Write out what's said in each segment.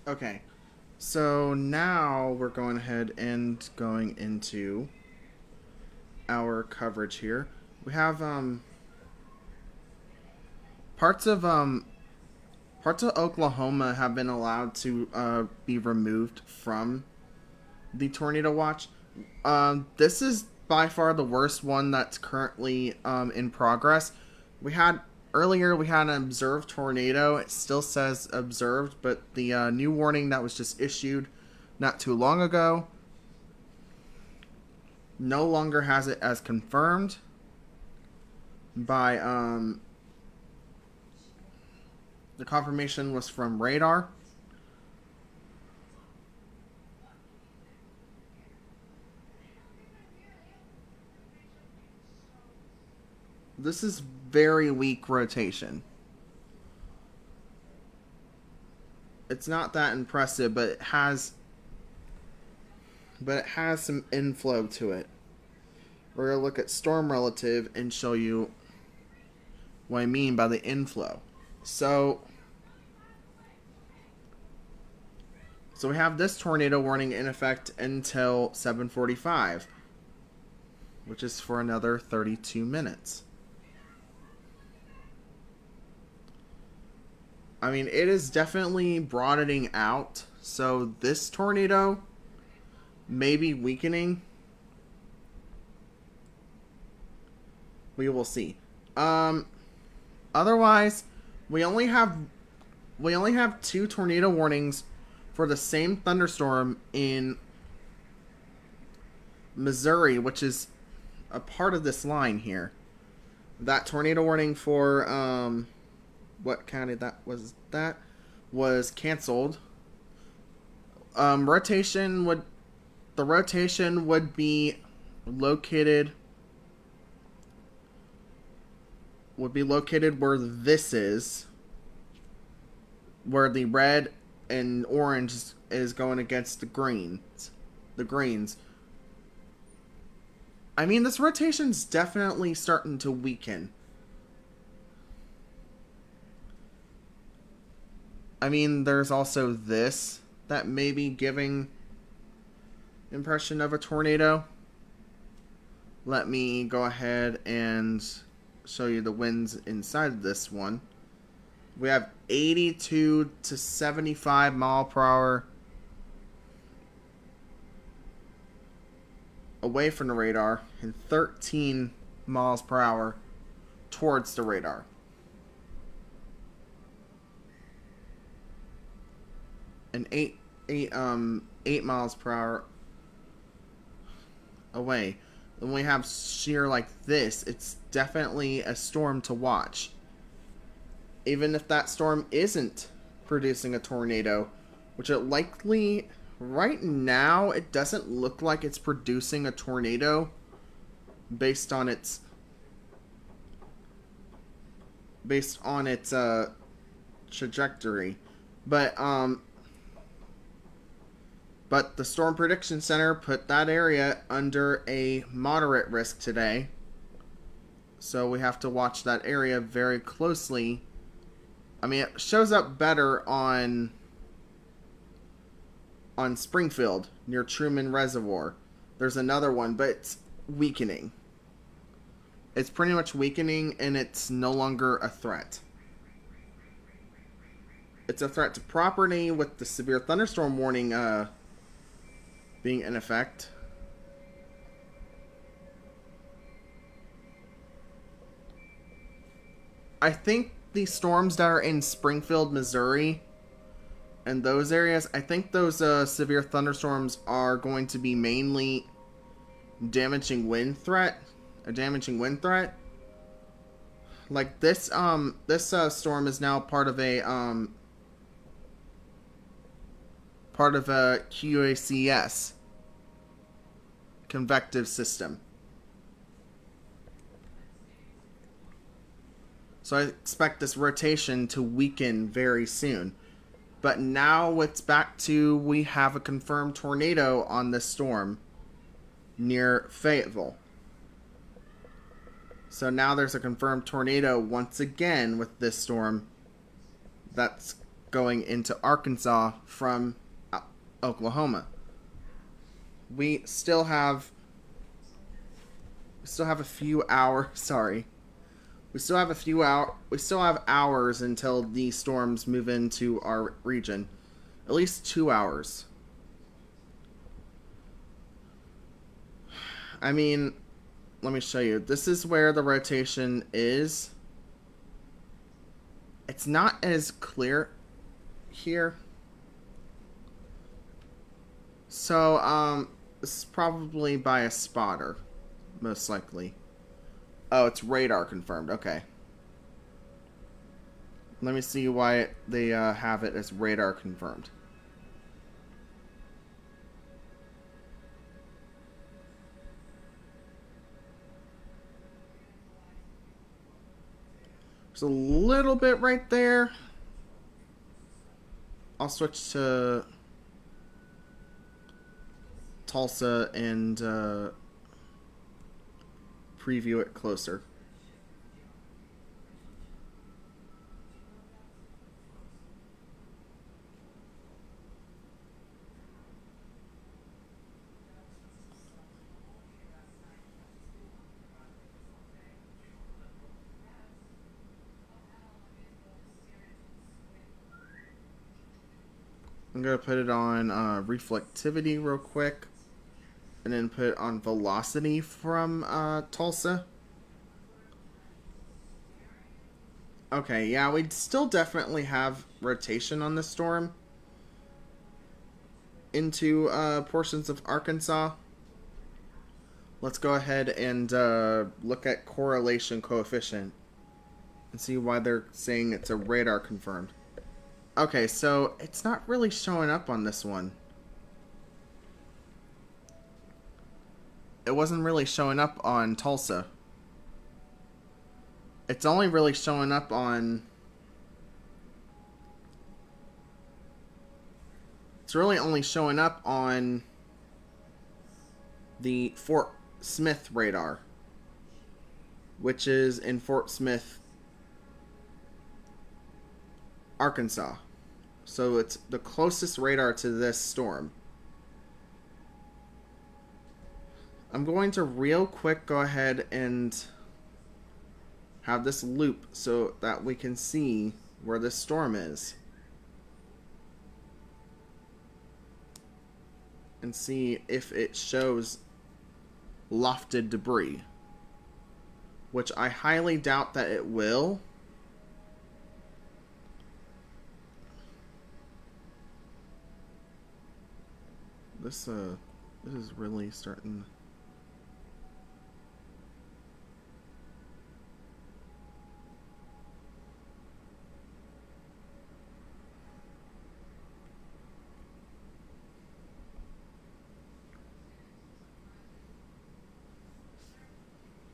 Okay. So now we're going ahead and going into our coverage here. We have parts of parts of Oklahoma have been allowed to be removed from the tornado watch. This is by far the worst one that's currently in progress. We had earlier we had an observed tornado. It still says observed, but the new warning that was just issued not too long ago no longer has it as confirmed by the confirmation was from radar. This is very weak rotation. It's not that impressive, but it has some inflow to it. We're gonna look at storm relative and show you what I mean by the inflow. So we have this tornado warning in effect until 7:45, which is for another 32 minutes. I mean, it is definitely broadening out. So this tornado may be weakening. We will see. Otherwise, we only have two tornado warnings for the same thunderstorm in Missouri, which is a part of this line here. That tornado warning for what county that was canceled. Rotation would be located where this is, where the red and orange is going against the greens. I mean, this rotation's definitely starting to weaken. I mean, there's also this that may be giving impression of a tornado. Let me go ahead and show you the winds inside of this one. We have 82 to 75 mile per hour away from the radar and 13 miles per hour towards the radar. And 8 miles per hour away. When we have shear like this, it's definitely a storm to watch. Even if that storm isn't producing a tornado, which it likely, right now, it doesn't look like it's producing a tornado based on its trajectory. But the Storm Prediction Center put that area under a moderate risk today. So we have to watch that area very closely. I mean, it shows up better on Springfield near Truman Reservoir. There's another one, but it's weakening. It's pretty much weakening, and it's no longer a threat. It's a threat to property with the severe thunderstorm warning being in effect. I think the storms that are in Springfield, Missouri, and those areas, I think those severe thunderstorms are going to be mainly a damaging wind threat. Like this storm is now part of a QACS convective system. So I expect this rotation to weaken very soon. But now it's back to we have a confirmed tornado on this storm near Fayetteville. So now there's a confirmed tornado once again with this storm that's going into Arkansas from Oklahoma. We still have a few hours. Sorry, we still have a few hour. We still have hours until the storms move into our region. At least 2 hours. I mean, let me show you. This is where the rotation is. It's not as clear here. So, this is probably by a spotter, most likely. Oh, it's radar confirmed. Okay. Let me see why they have it as radar confirmed. There's a little bit right there. I'll switch to Tulsa and preview it closer. I'm going to put it on reflectivity real quick. And then put it on velocity from Tulsa. Okay, yeah, we'd still definitely have rotation on the storm into portions of Arkansas. Let's go ahead and look at correlation coefficient and see why they're saying it's a radar confirmed. Okay, so it's not really showing up on this one. It wasn't really showing up on Tulsa. It's only really showing up on... It's really only showing up on the Fort Smith radar, which is in Fort Smith, Arkansas. So it's the closest radar to this storm. I'm going to real quick go ahead and have this loop so that we can see where this storm is. And see if it shows lofted debris. Which I highly doubt that it will. This is really starting...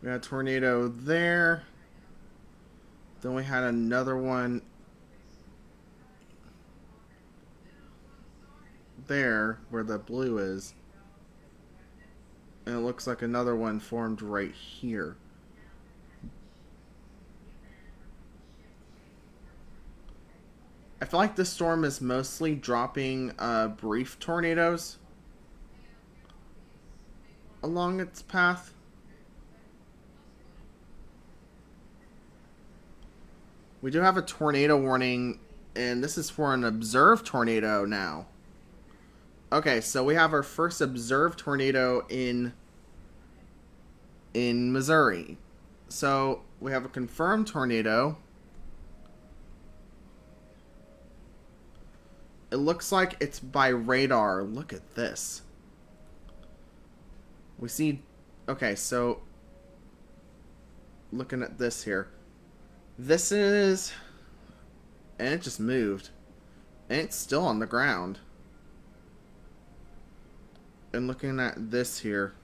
We had a tornado there. Then we had another one there where the blue is. And it looks like another one formed right here. I feel like this storm is mostly dropping brief tornadoes along its path. We do have a tornado warning, and this is for an observed tornado now. Okay, so we have our first observed tornado in Missouri. So we have a confirmed tornado. It looks like it's by radar. Look at this. We see... Okay, so... Looking at this here. This is... And it just moved. And it's still on the ground. And looking at this here.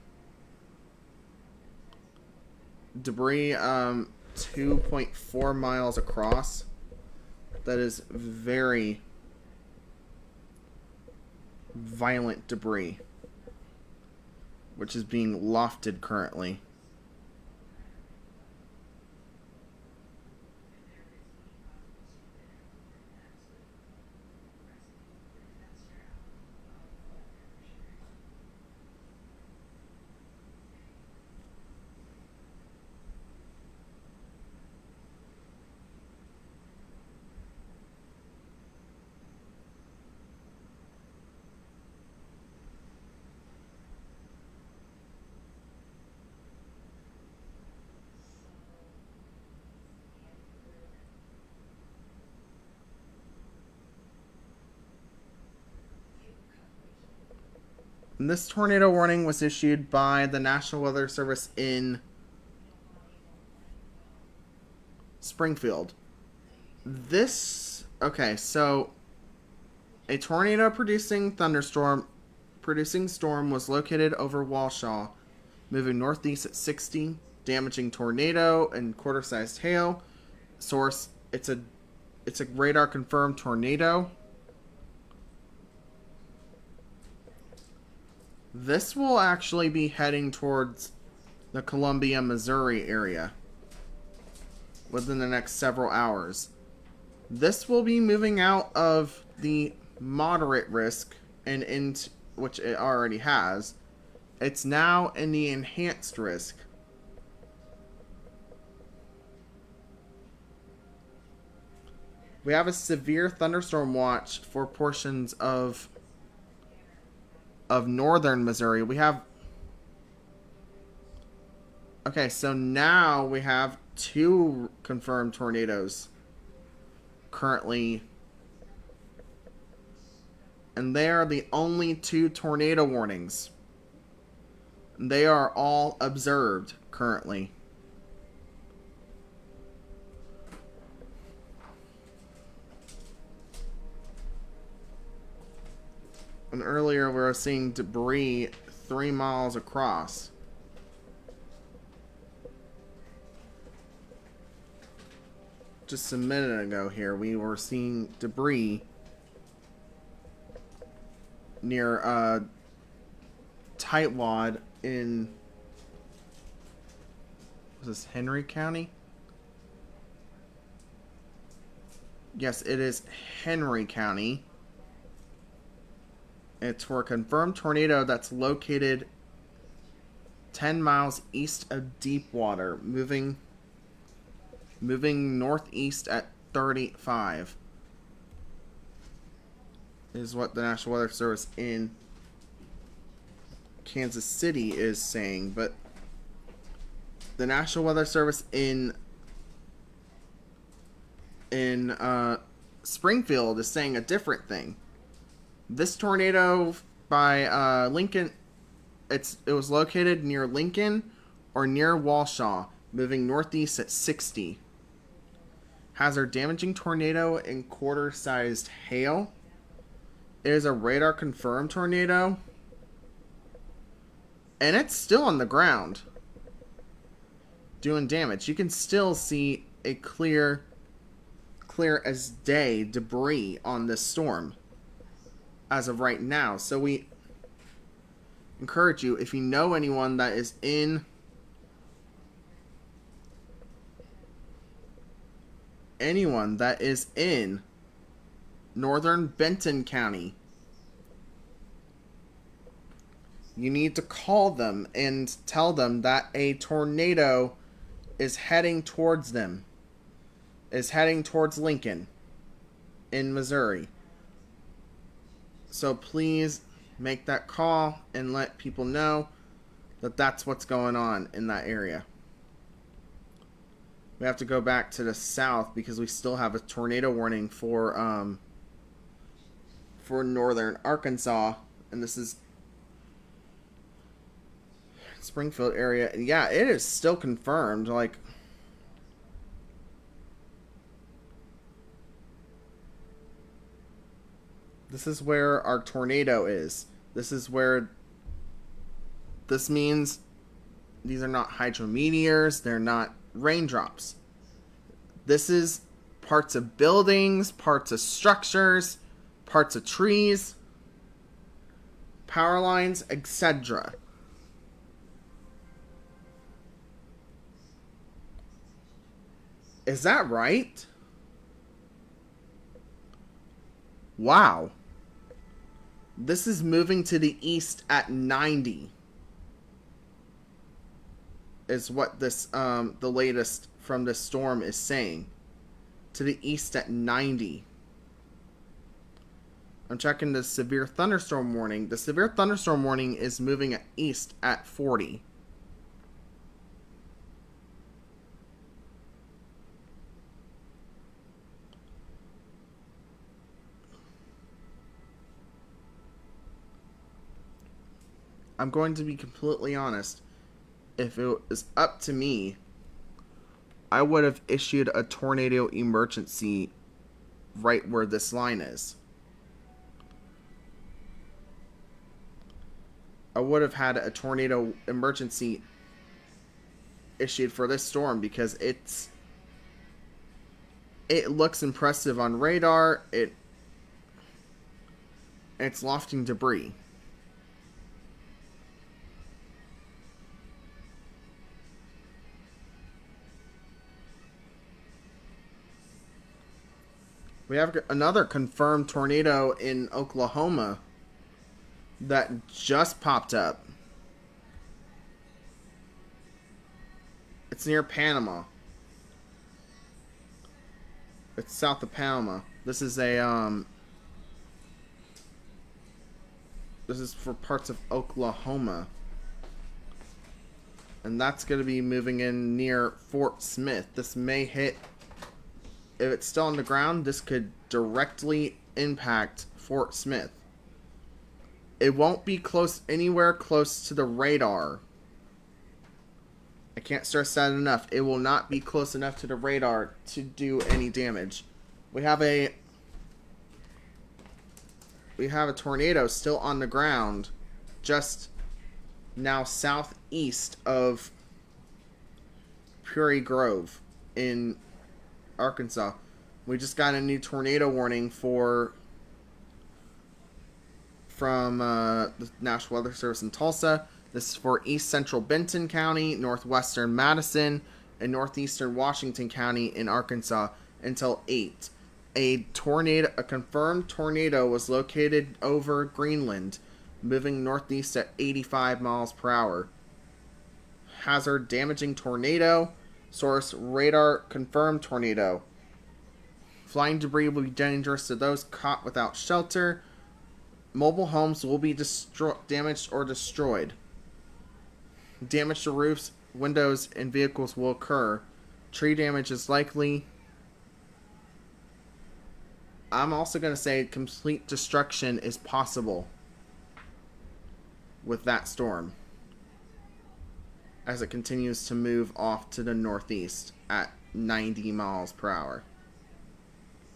Debris 2.4 miles across. That is very violent debris. Which is being lofted currently. And this tornado warning was issued by the National Weather Service in Springfield. Okay, so a tornado producing storm was located over Walsall, moving northeast at 60, damaging tornado and quarter-sized hail. Source: it's a radar confirmed tornado. This will actually be heading towards the Columbia, Missouri area within the next several hours. This will be moving out of the moderate risk and into which it already has. It's now in the enhanced risk. We have a severe thunderstorm watch for portions of northern Missouri. We have... Okay, so now we have 2 confirmed tornadoes currently. And they are the only 2 tornado warnings. They are all observed currently. And earlier we were seeing debris 3 miles across. Just a minute ago here, we were seeing debris near Tightwad in... Was this Henry County? Yes, it is Henry County. It's for a confirmed tornado that's located 10 miles east of Deepwater, moving northeast at 35. Is what the National Weather Service in Kansas City is saying, but the National Weather Service in Springfield is saying a different thing. This tornado by Lincoln, it was located near Lincoln or near Walsall, moving northeast at 60. Has a damaging tornado and quarter-sized hail. It is a radar-confirmed tornado. And it's still on the ground, doing damage. You can still see a clear as day debris on this storm as of right now. So we encourage you, if you know anyone that is in northern Benton County, you need to call them and tell them that a tornado is heading towards them, is heading towards Lincoln in Missouri. So please make that call and let people know that that's what's going on in that area. We have to go back to the south because we still have a tornado warning for northern Arkansas, and this is Springfield area. Yeah, it is still confirmed. Like, this is where our tornado is. This means these are not hydrometeors. They're not raindrops. This is parts of buildings, parts of structures, parts of trees, power lines, etc. Is that right? Wow. This is moving to the east at 90. Is what this the latest from this storm is saying. To the east at 90. I'm checking the severe thunderstorm warning. The severe thunderstorm warning is moving east at 40. I'm going to be completely honest. If it was up to me, I would have issued a tornado emergency right where this line is. I would have had a tornado emergency issued for this storm because it looks impressive on radar. It's lofting debris. We have another confirmed tornado in Oklahoma that just popped up. It's near Panama. It's south of Panama. This is for parts of Oklahoma. And that's going to be moving in near Fort Smith. This may hit, if it's still on the ground, this could directly impact Fort Smith. It won't be anywhere close to the radar. I can't stress that enough. It will not be close enough to the radar to do any damage. We have a tornado still on the ground just now southeast of Prairie Grove in Arkansas. We just got a new tornado warning from the National Weather Service in Tulsa. This is for east central Benton County, northwestern Madison, and northeastern Washington County in Arkansas until 8. A confirmed tornado was located over Greenland, moving northeast at 85 miles per hour. Hazard damaging tornado. Source radar confirmed tornado. Flying debris will be dangerous to those caught without shelter. Mobile homes will be damaged or destroyed. Damage to roofs, windows, and vehicles will occur. Tree damage is likely. I'm also going to say complete destruction is possible with that storm as it continues to move off to the northeast at 90 miles per hour.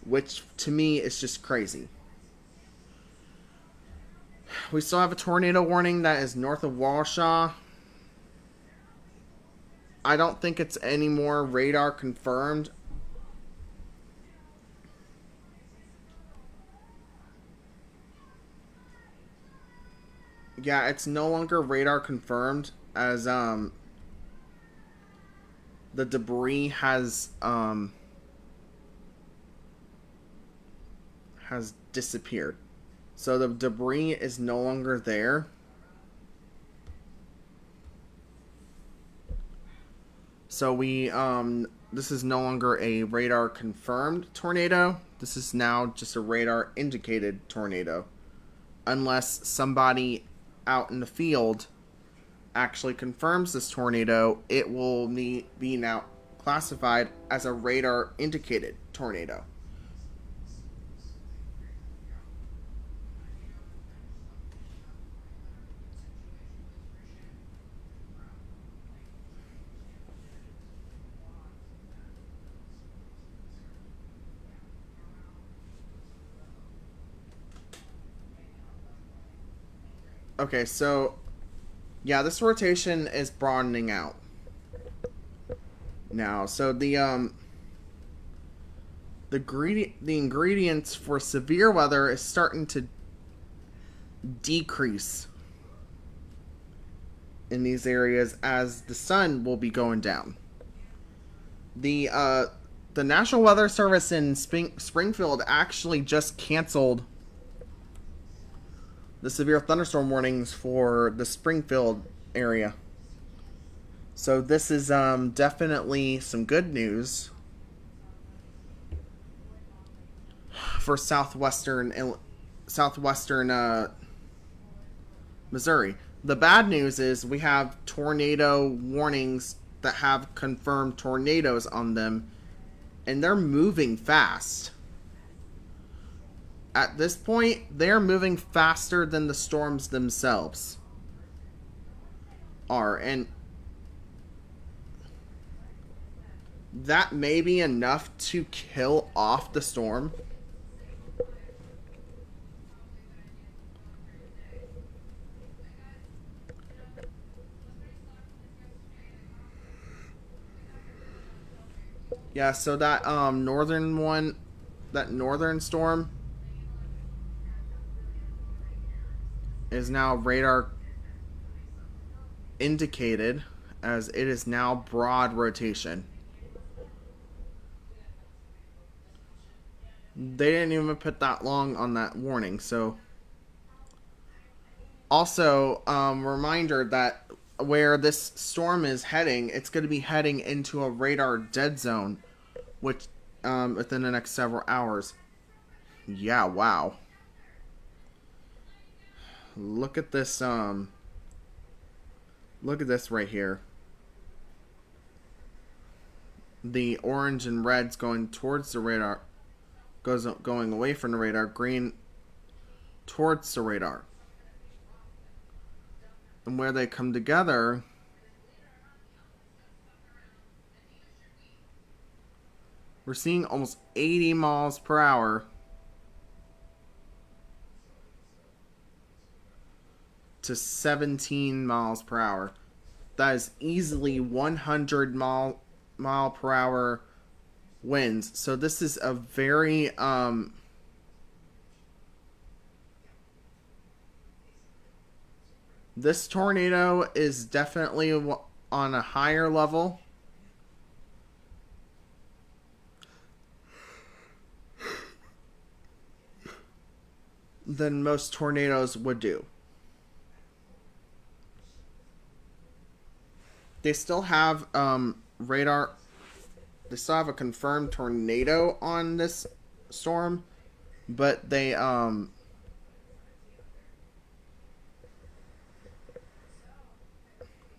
Which, to me, is just crazy. We still have a tornado warning that is north of Waukesha. I don't think it's any more radar confirmed. Yeah, it's no longer radar confirmed as the debris has disappeared. So the debris is no longer there. So this is no longer a radar confirmed tornado. This is now just a radar indicated tornado. Unless somebody out in the field actually confirms this tornado, it will be now classified as a radar indicated tornado. Okay, so yeah, this rotation is broadening out now. So the ingredients for severe weather is starting to decrease in these areas as the sun will be going down. The National Weather Service in Springfield actually just canceled the severe thunderstorm warnings for the Springfield area. So this is definitely some good news for southwestern Missouri. The bad news is we have tornado warnings that have confirmed tornadoes on them, and they're moving fast. At this point, they're moving faster than the storms themselves. are. And that may be enough to kill off the storm. Yeah, so that northern one, that northern storm is now radar indicated, as it is now broad rotation. They didn't even put that long on that warning. So also, reminder that where this storm is heading, it's going to be heading into a radar dead zone, which within the next several hours. Yeah, wow. Look at this. Look at this right here. The orange and red's going towards the radar, going away from the radar. Green towards the radar. And where they come together, we're seeing almost 80 miles per hour to 17 miles per hour. That is easily 100 mile per hour winds. So this is a very this tornado is definitely on a higher level than most tornadoes would do. They still have radar. They still have a confirmed tornado on this storm, but they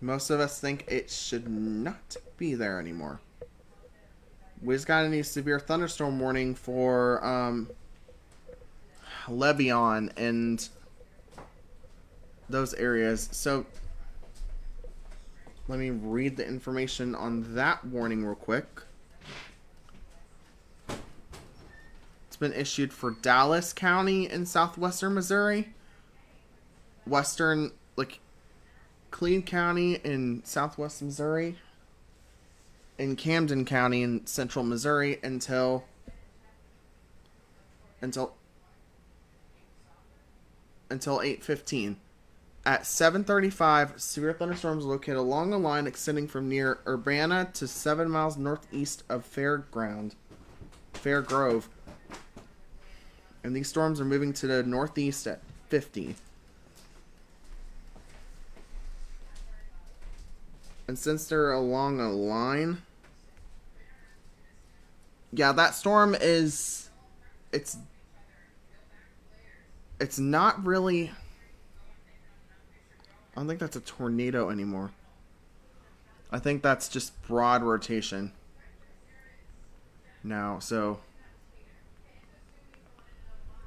most of us think it should not be there anymore. We just got any severe thunderstorm warning for Levion and those areas. So let me read the information on that warning real quick. It's been issued for Dallas County in southwestern Missouri, western, like, Clean County in southwest Missouri, and Camden County in central Missouri until 8:15. At 7:35, severe thunderstorms located along a line extending from near Urbana to 7 miles northeast of Fair Grove. And these storms are moving to the northeast at 50. And since they're along a line, yeah, that storm is, it's not really, I don't think that's a tornado anymore. I think that's just broad rotation now. So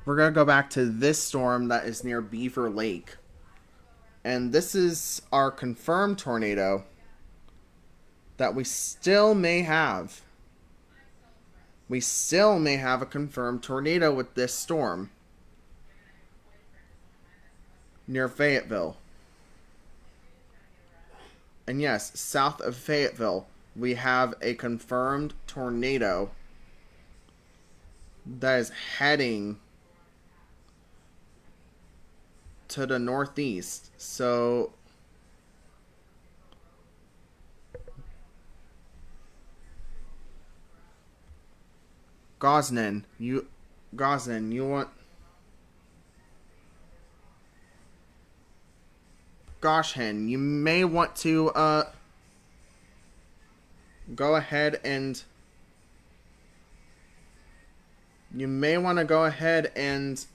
we're going to go back to this storm that is near Beaver Lake. And this is our confirmed tornado that we still may have. We still may have a confirmed tornado with this storm near Fayetteville. And yes, south of Fayetteville, we have a confirmed tornado that is heading to the northeast. So Gosnen, you want Goshen, you may want to go ahead and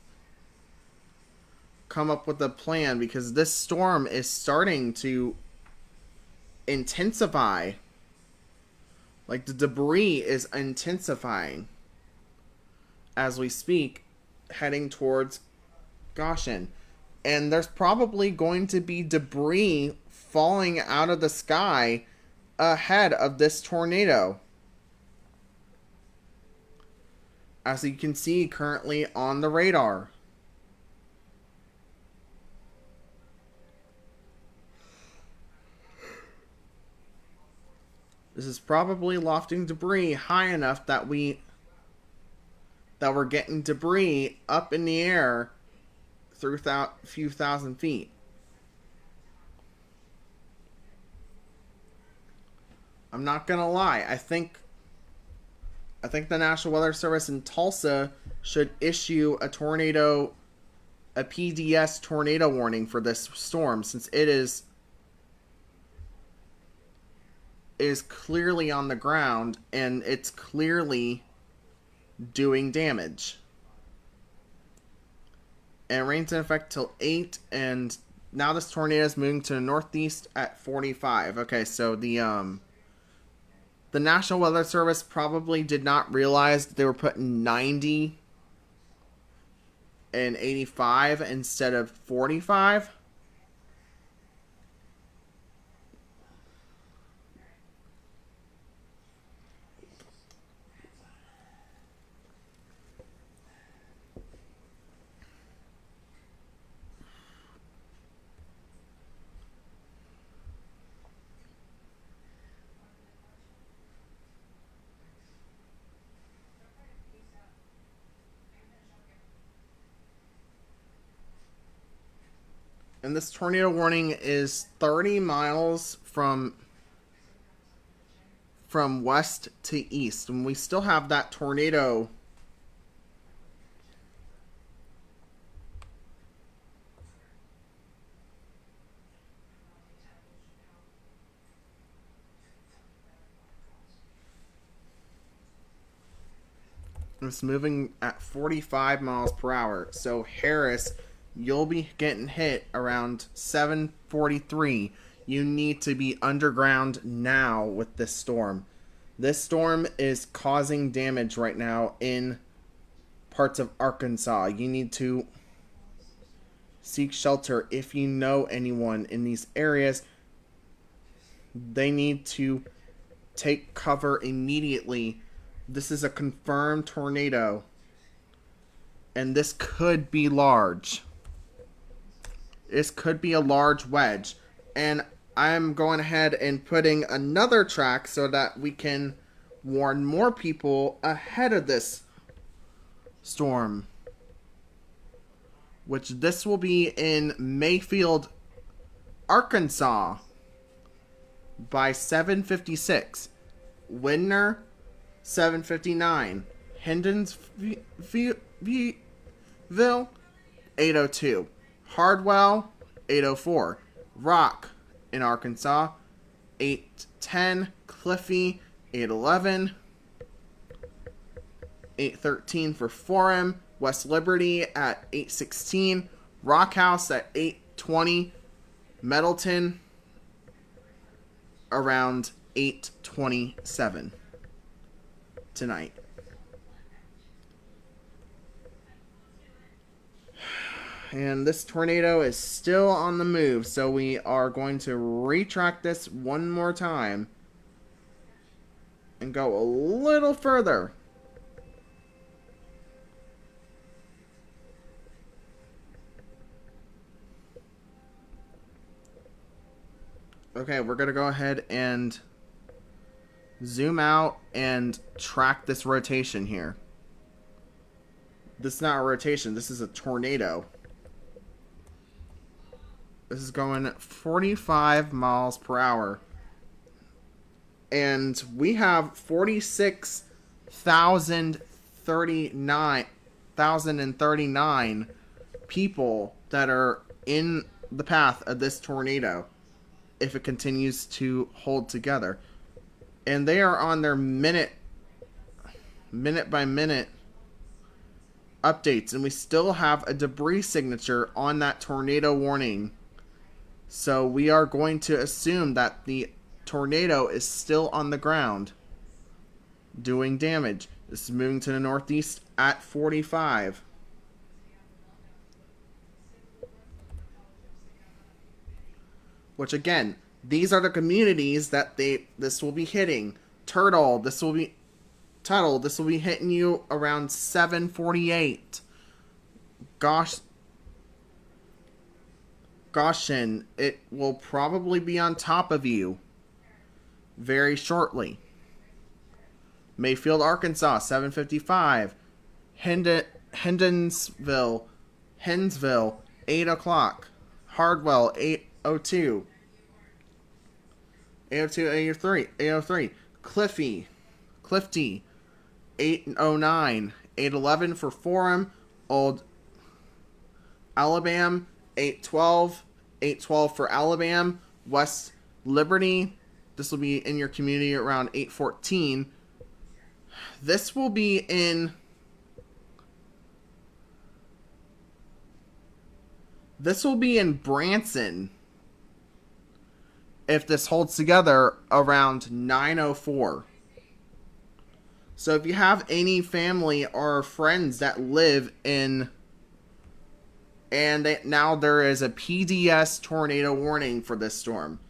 come up with a plan, because this storm is starting to intensify. Like, the debris is intensifying as we speak, heading towards Goshen. And there's probably going to be debris falling out of the sky ahead of this tornado. As you can see currently on the radar. This is probably lofting debris high enough that we're getting debris up in the air through a few thousand feet. I'm not gonna lie. I think the National Weather Service in Tulsa should issue a PDS tornado warning for this storm, since it is clearly on the ground and it's clearly doing damage. And it rains in effect till 8, and now this tornado is moving to the northeast at 45. Okay, so the National Weather Service probably did not realize that they were putting 90 and 85 instead of 45. And this tornado warning is 30 miles from west to east. And we still have that tornado it's moving at 45 miles per hour. So Harris, you'll be getting hit around 7:43. You need to be underground now with this storm. This storm is causing damage right now in parts of Arkansas. You need to seek shelter if you know anyone in these areas. They need to take cover immediately. This is a confirmed tornado, and this could be large. This could be a large wedge. And I'm going ahead and putting another track so that we can warn more people ahead of this storm. Which this will be in Mayfield, Arkansas by 7:56. Widner, 7:59. Hendonsville, 8:02. Hardwell, 8:04. Rock in Arkansas, 8:10. Cliffy, 8:11. 8:13 for Forum. West Liberty at 8:16. Rockhouse at 8:20. Middleton around 8:27 tonight. And this tornado is still on the move, so we are going to retract this one more time and go a little further. Okay, we're going to go ahead and zoom out and track this rotation here. This is not a rotation, this is a tornado. This is going 45 miles per hour. And we have 46,039 people that are in the path of this tornado if it continues to hold together. And they are on their minute by minute updates, and we still have a debris signature on that tornado warning. So we are going to assume that the tornado is still on the ground doing damage. This is moving to the northeast at 45. which again, these are the communities that this will be hitting. Turtle, this will be Tuttle, this will be hitting you around 7:48. Goshen, it will probably be on top of you very shortly. Mayfield, Arkansas, 7:55. Hensville, 8 o'clock. Hardwell, 8:02. 8:02, 8:03. Clifty, 8:09. 8:11 for Forum. Old Alabama, 8:12. 8:12 for Alabama. West Liberty, this will be in your community around 8:14. This will be in Branson if this holds together around 9:04. So if you have any family or friends that live in, and now there is a PDS tornado warning for this storm.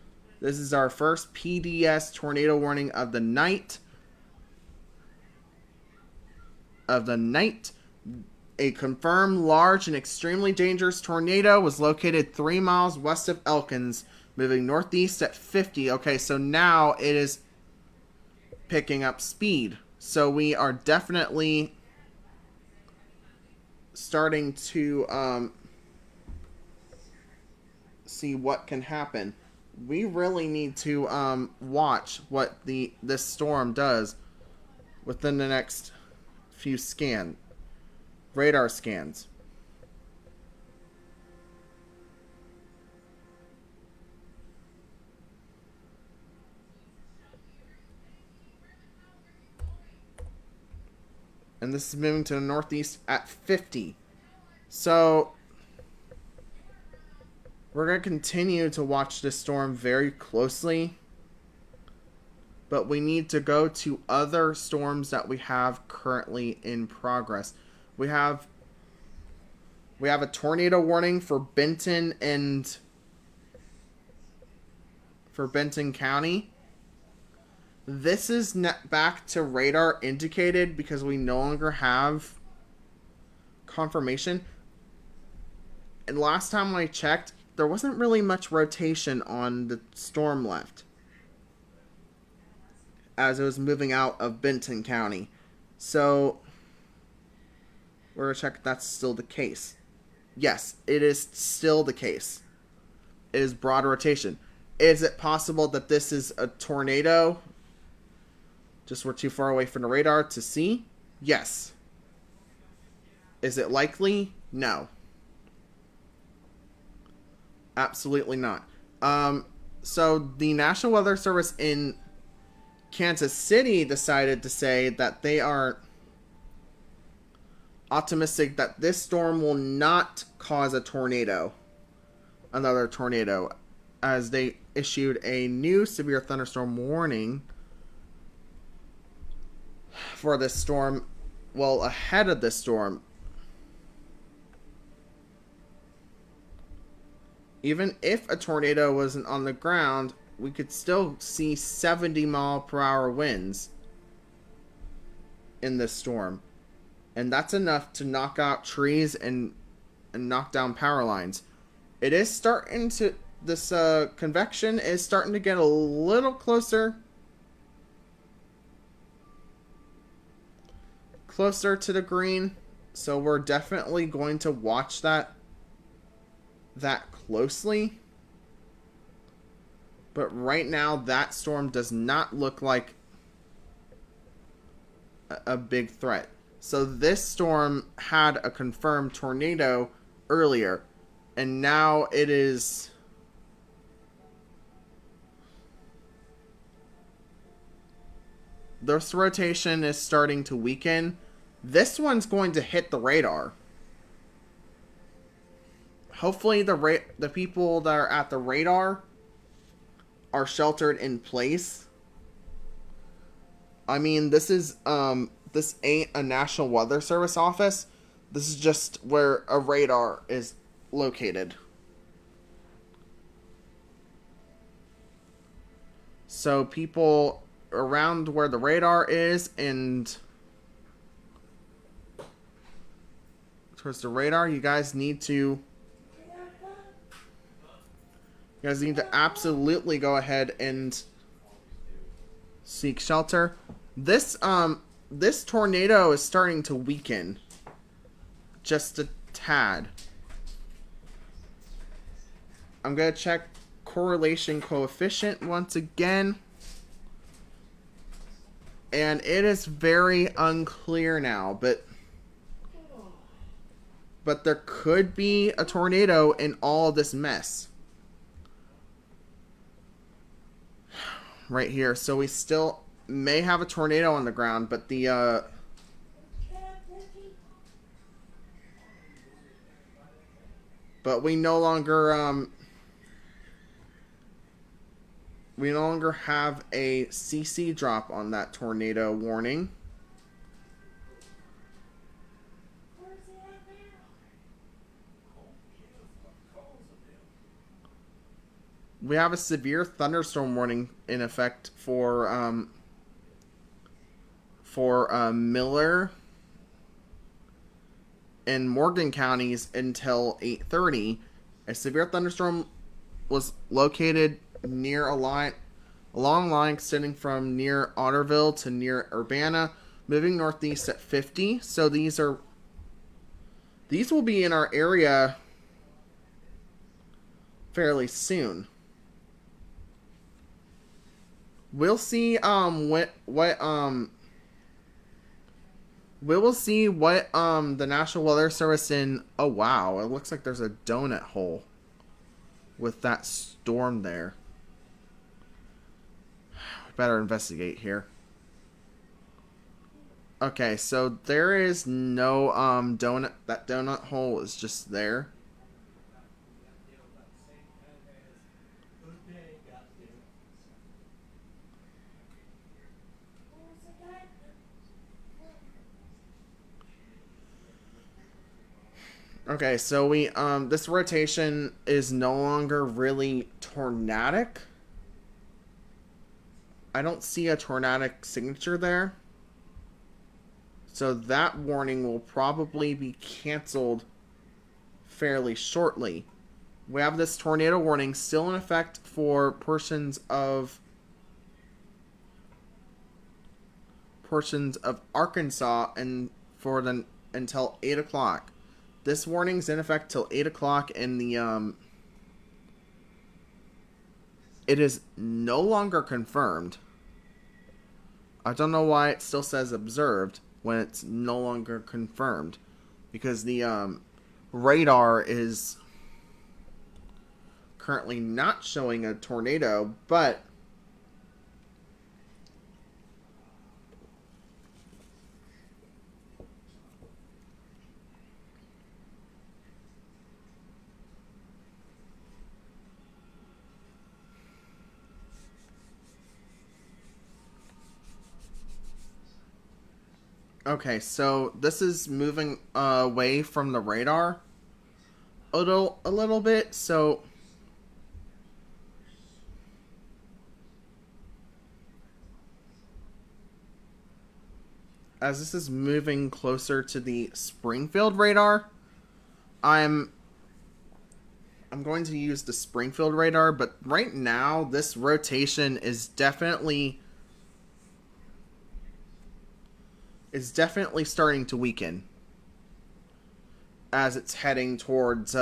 This is our first PDS tornado warning of the night. A confirmed large and extremely dangerous tornado was located 3 miles west of Elkins, moving northeast at 50. Okay, so now it is picking up speed. So we are definitely starting to see what can happen. We really need to watch what this storm does within the next few radar scans. And this is moving to the northeast at 50. So we're going to continue to watch this storm very closely. But we need to go to other storms that we have currently in progress. We have a tornado warning for Benton County. This is back to radar indicated because we no longer have confirmation. And last time I checked, there wasn't really much rotation on the storm left as it was moving out of Benton County. So we're going to check if that's still the case. Yes, it is still the case. It is broad rotation. Is it possible that this is a tornado? Just we're too far away from the radar to see? Yes. Is it likely? No. Absolutely not. So the National Weather Service in Kansas City decided to say that they are optimistic that this storm will not cause another tornado, as they issued a new severe thunderstorm warning for this storm, well, ahead of this storm. Even if a tornado wasn't on the ground, we could still see 70-mile-per-hour winds in this storm. And that's enough to knock out trees and knock down power lines. It is starting to... This convection is starting to get a little closer to the green. So we're definitely going to watch that closely. But right now, that storm does not look like a big threat. So this storm had a confirmed tornado earlier, and now it is... This rotation is starting to weaken. This one's going to hit the radar. Hopefully the people that are at the radar are sheltered in place. I mean, this ain't a National Weather Service office. This is just where a radar is located. So people around where the radar is and towards the radar, you guys need to absolutely go ahead and seek shelter. This tornado is starting to weaken just a tad. I'm going to check correlation coefficient once again. And it is very unclear now, but there could be a tornado in all this mess. Right here. So we still may have a tornado on the ground, but but we no longer have a CC drop on that tornado warning. We have a severe thunderstorm warning in effect for Miller and Morgan counties until 8:30. A severe thunderstorm was located near a long line extending from near Otterville to near Urbana, moving northeast at 50. So these will be in our area fairly soon. We'll see we will see what the National Weather Service in. Oh wow, it looks like there's a donut hole with that storm there. We better investigate here. Okay, so there is no donut. That donut hole is just there. Okay, so we this rotation is no longer really tornadic. I don't see a tornadic signature there. So that warning will probably be canceled fairly shortly. We have this tornado warning still in effect for portions of Arkansas and for the until 8 o'clock. This warning's in effect till 8 o'clock, and it is no longer confirmed. I don't know why it still says observed when it's no longer confirmed, because the radar is currently not showing a tornado, but okay, so this is moving away from the radar a little bit, so as this is moving closer to the Springfield radar, I'm going to use the Springfield radar, but right now this rotation is definitely starting to weaken as it's heading towards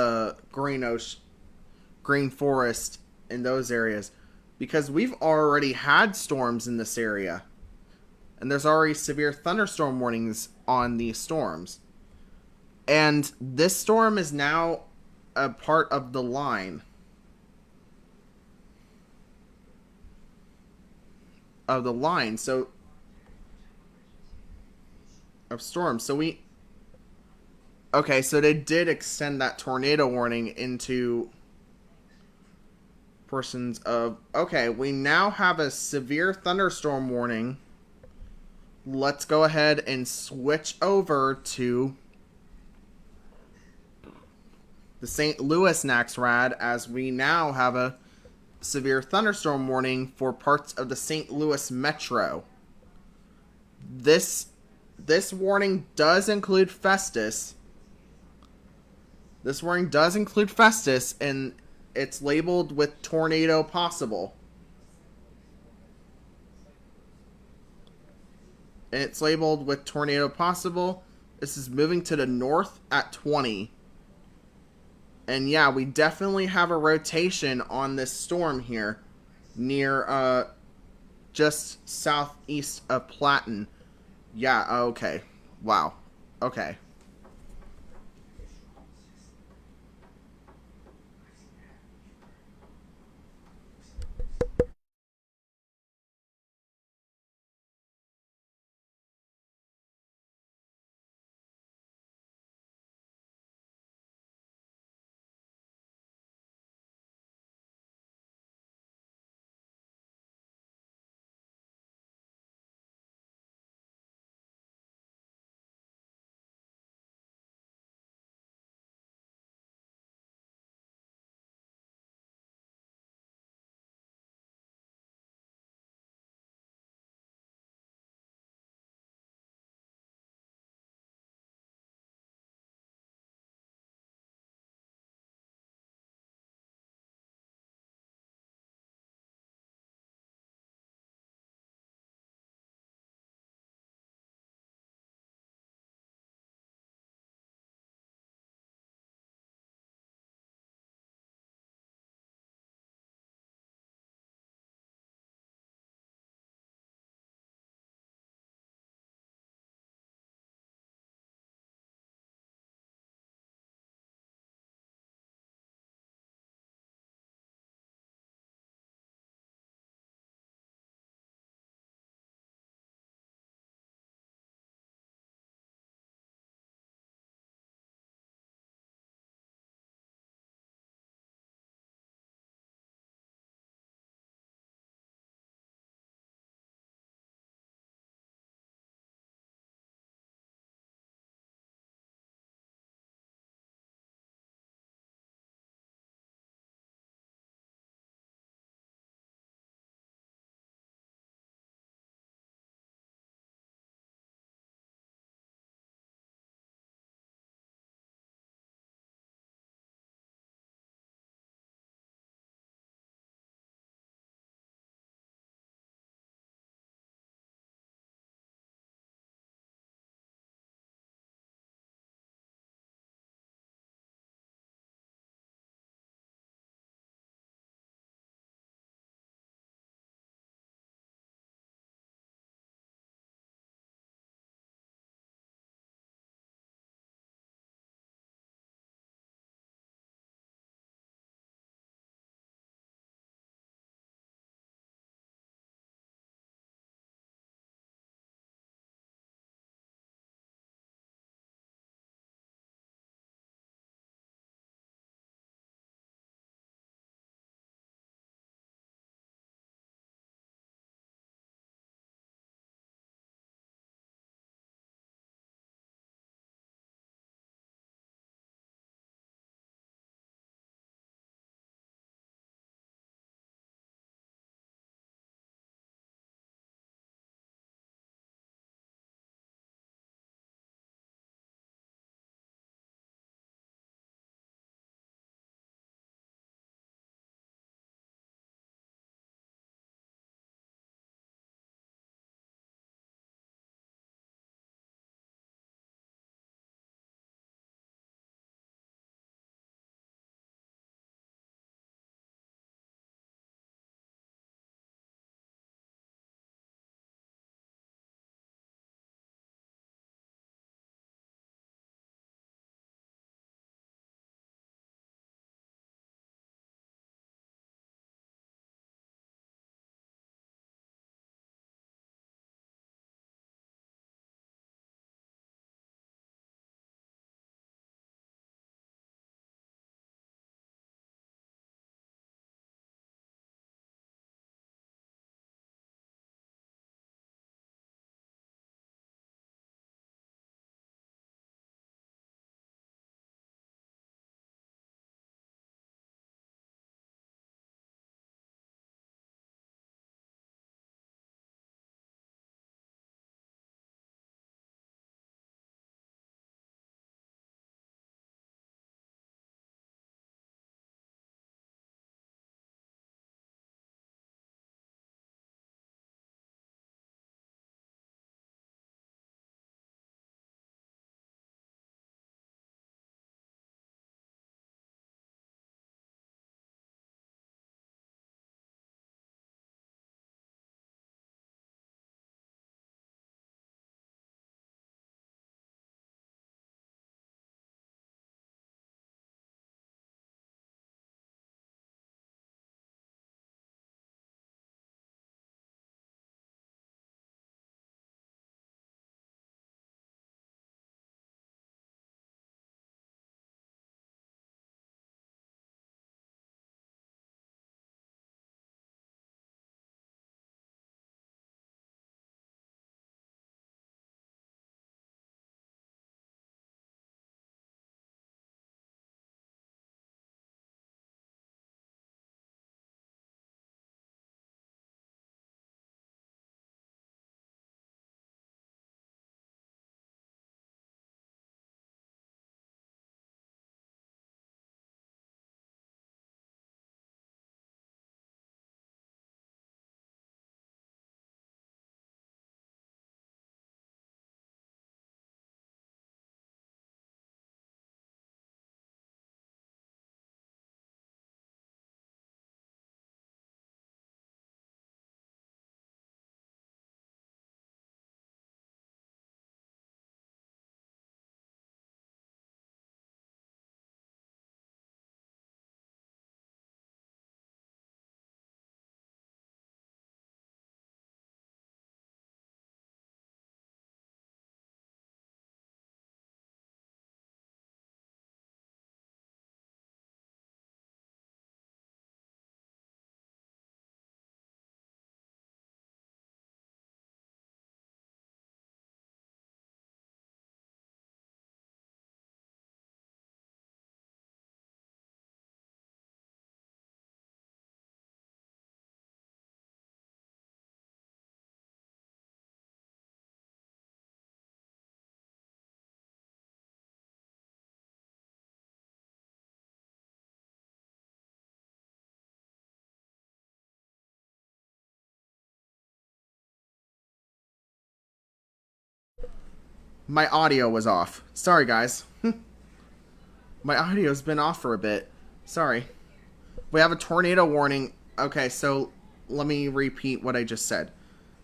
Green Forest in those areas, because we've already had storms in this area, and there's already severe thunderstorm warnings on these storms, and this storm is now a part of the line so of storms. So so they did extend that tornado warning into portions of. Okay, we now have a severe thunderstorm warning. Let's go ahead and switch over to the St. Louis NAXRAD, as we now have a severe thunderstorm warning for parts of the St. Louis metro. This warning does include Festus. This warning does include Festus, and it's labeled with tornado possible. And it's labeled with tornado possible. This is moving to the north at 20. And yeah, we definitely have a rotation on this storm here near just southeast of Platten. Yeah, okay. Wow. Okay. My audio was off. Sorry, guys. My audio's been off for a bit. Sorry. We have a tornado warning. Okay, so let me repeat what I just said.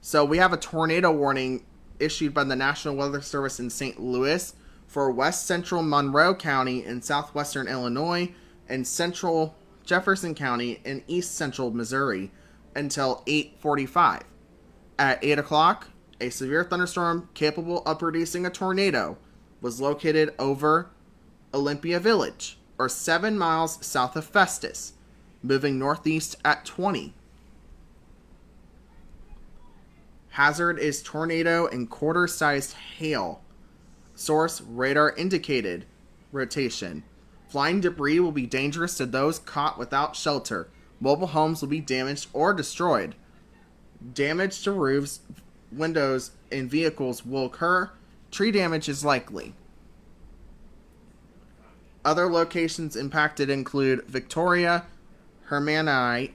So we have a tornado warning issued by the National Weather Service in St. Louis for west central Monroe County in southwestern Illinois and central Jefferson County in east central Missouri until 8:45. At 8 o'clock, a severe thunderstorm capable of producing a tornado was located over Olympia Village, or 7 miles south of Festus, moving northeast at 20. Hazard is tornado and quarter-sized hail. Source radar indicated rotation. Flying debris will be dangerous to those caught without shelter. Mobile homes will be damaged or destroyed. Damage to roofs, windows, and vehicles will occur. Tree damage is likely. Other locations impacted include Victoria, Hermanite,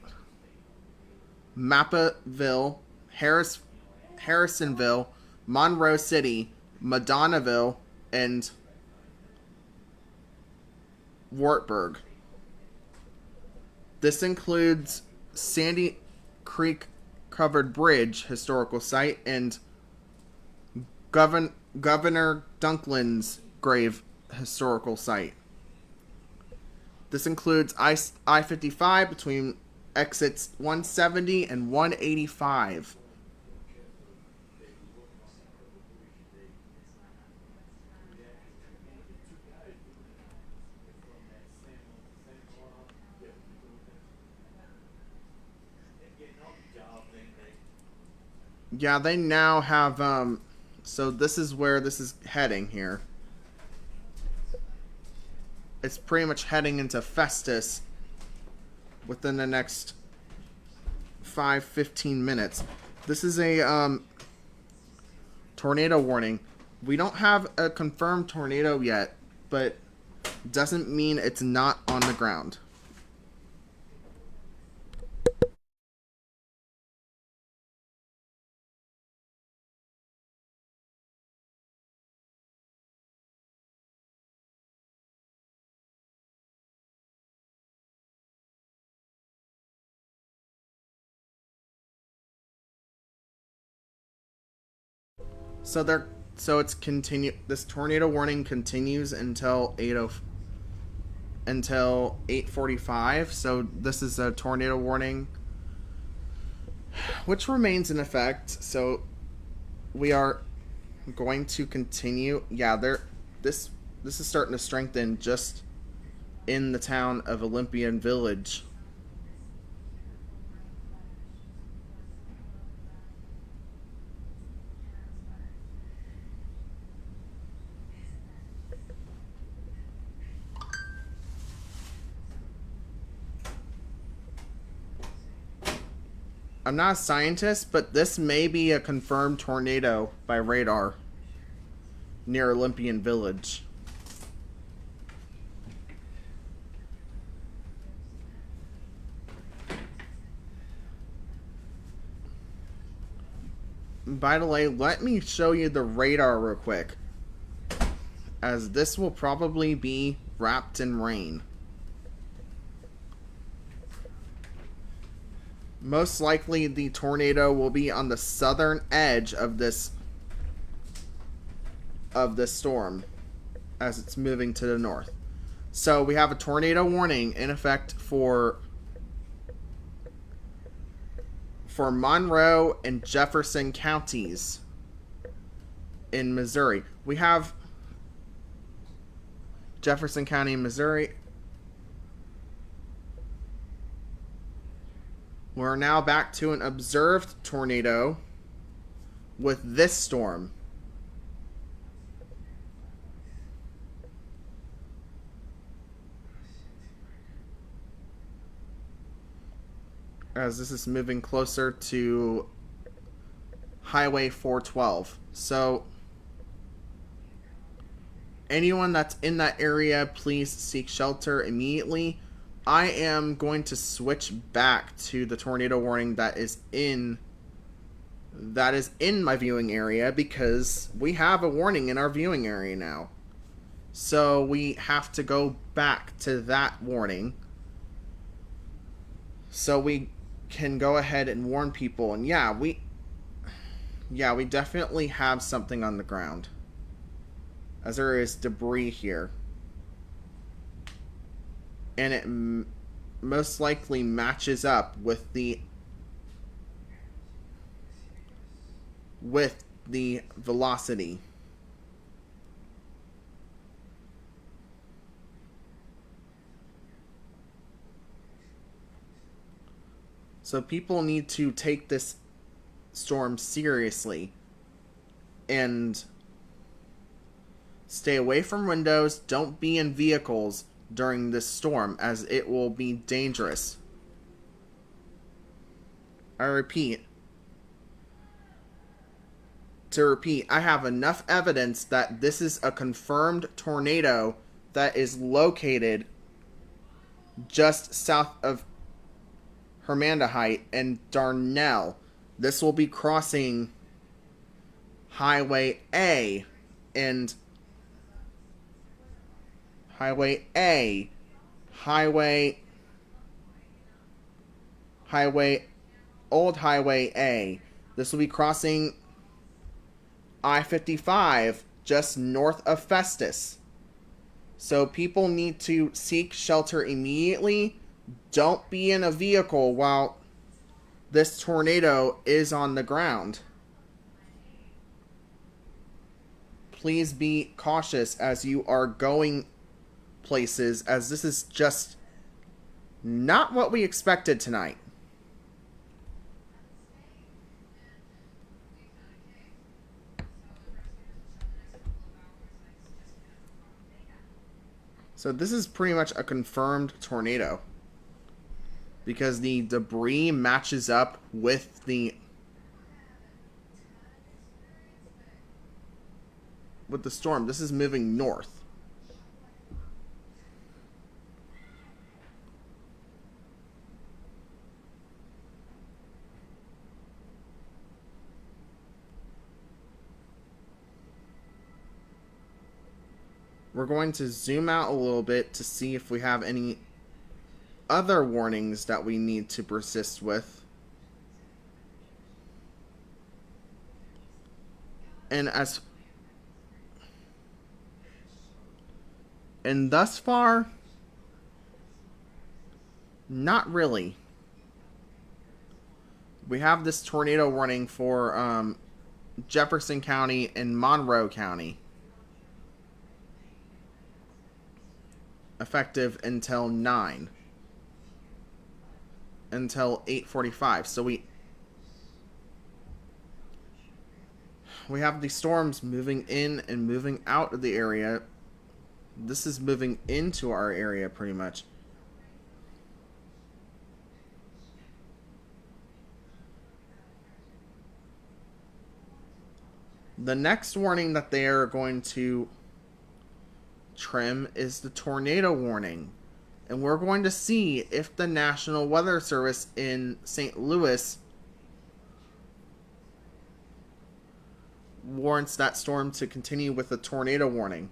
Mappaville, Harrisonville, Monroe City, Madonnaville, and Wartburg. This includes Sandy Creek Covered Bridge historical site and Governor Dunklin's grave historical site. This includes I-55 between exits 170 and 185. Yeah, they now have, so this is where this is heading here. It's pretty much heading into Festus within the next 15 minutes. This is a, tornado warning. We don't have a confirmed tornado yet, but doesn't mean it's not on the ground. So it's this tornado warning continues until 8:45. So this is a tornado warning which remains in effect. So we are going to continue. Yeah, this is starting to strengthen just in the town of Olympian Village. I'm not a scientist, but this may be a confirmed tornado by radar near Olympian Village. By the way, let me show you the radar real quick, as this will probably be wrapped in rain. Most likely the tornado will be on the southern edge of this storm as it's moving to the north. So we have a tornado warning in effect for Monroe and Jefferson counties in Missouri. We have Jefferson County, Missouri. We're now back to an observed tornado with this storm. As this is moving closer to Highway 412. So anyone that's in that area, please seek shelter immediately. I am going to switch back to the tornado warning that is in that is in my viewing area because we have a warning in our viewing area now. So we have to go back to that warning so we can go ahead and warn people. And we definitely have something on the ground, as there is debris here, and it most likely matches up with the velocity. So people need to take this storm seriously and stay away from windows. Don't be in vehicles during this storm, as it will be dangerous. I repeat, I have enough evidence that this is a confirmed tornado that is located just south of Hermanda Height and Darnell. This will be crossing Highway A and Highway A, Old Highway A. This will be crossing I-55 just north of Festus. So people need to seek shelter immediately. Don't be in a vehicle while this tornado is on the ground. Please be cautious as you are going places, as this is just not what we expected tonight. So this is pretty much a confirmed tornado because the debris matches up with the storm. This is moving north. We're going to zoom out a little bit to see if we have any other warnings that we need to persist with. And thus far, not really. We have this tornado warning for Jefferson County and Monroe County, effective until 8:45. So we have the storms moving in and moving out of the area. This is moving into our area pretty much. The next warning that they are going to trim is the tornado warning. And we're going to see if the National Weather Service in St. Louis warrants that storm to continue with a tornado warning.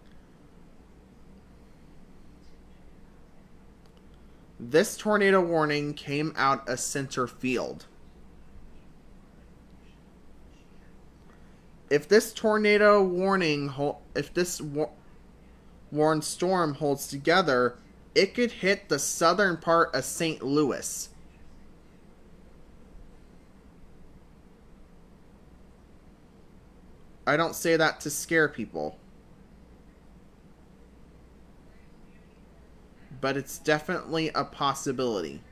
This tornado warning came out of center field. If this tornado warning, if this warned storm holds together, it could hit the southern part of St. Louis. I don't say that to scare people, but it's definitely a possibility.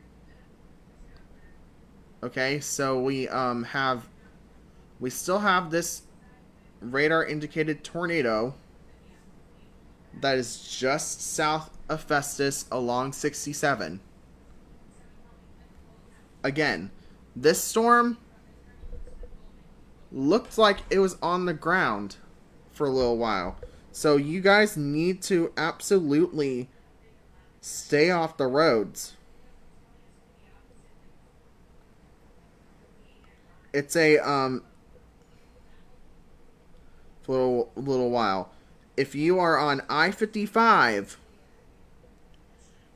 Okay, so we still have this radar indicated tornado that is just south of Festus along 67. Again, this storm looked like it was on the ground for a little while. So you guys need to absolutely stay off the roads. It's a for a little while. If you are on I-55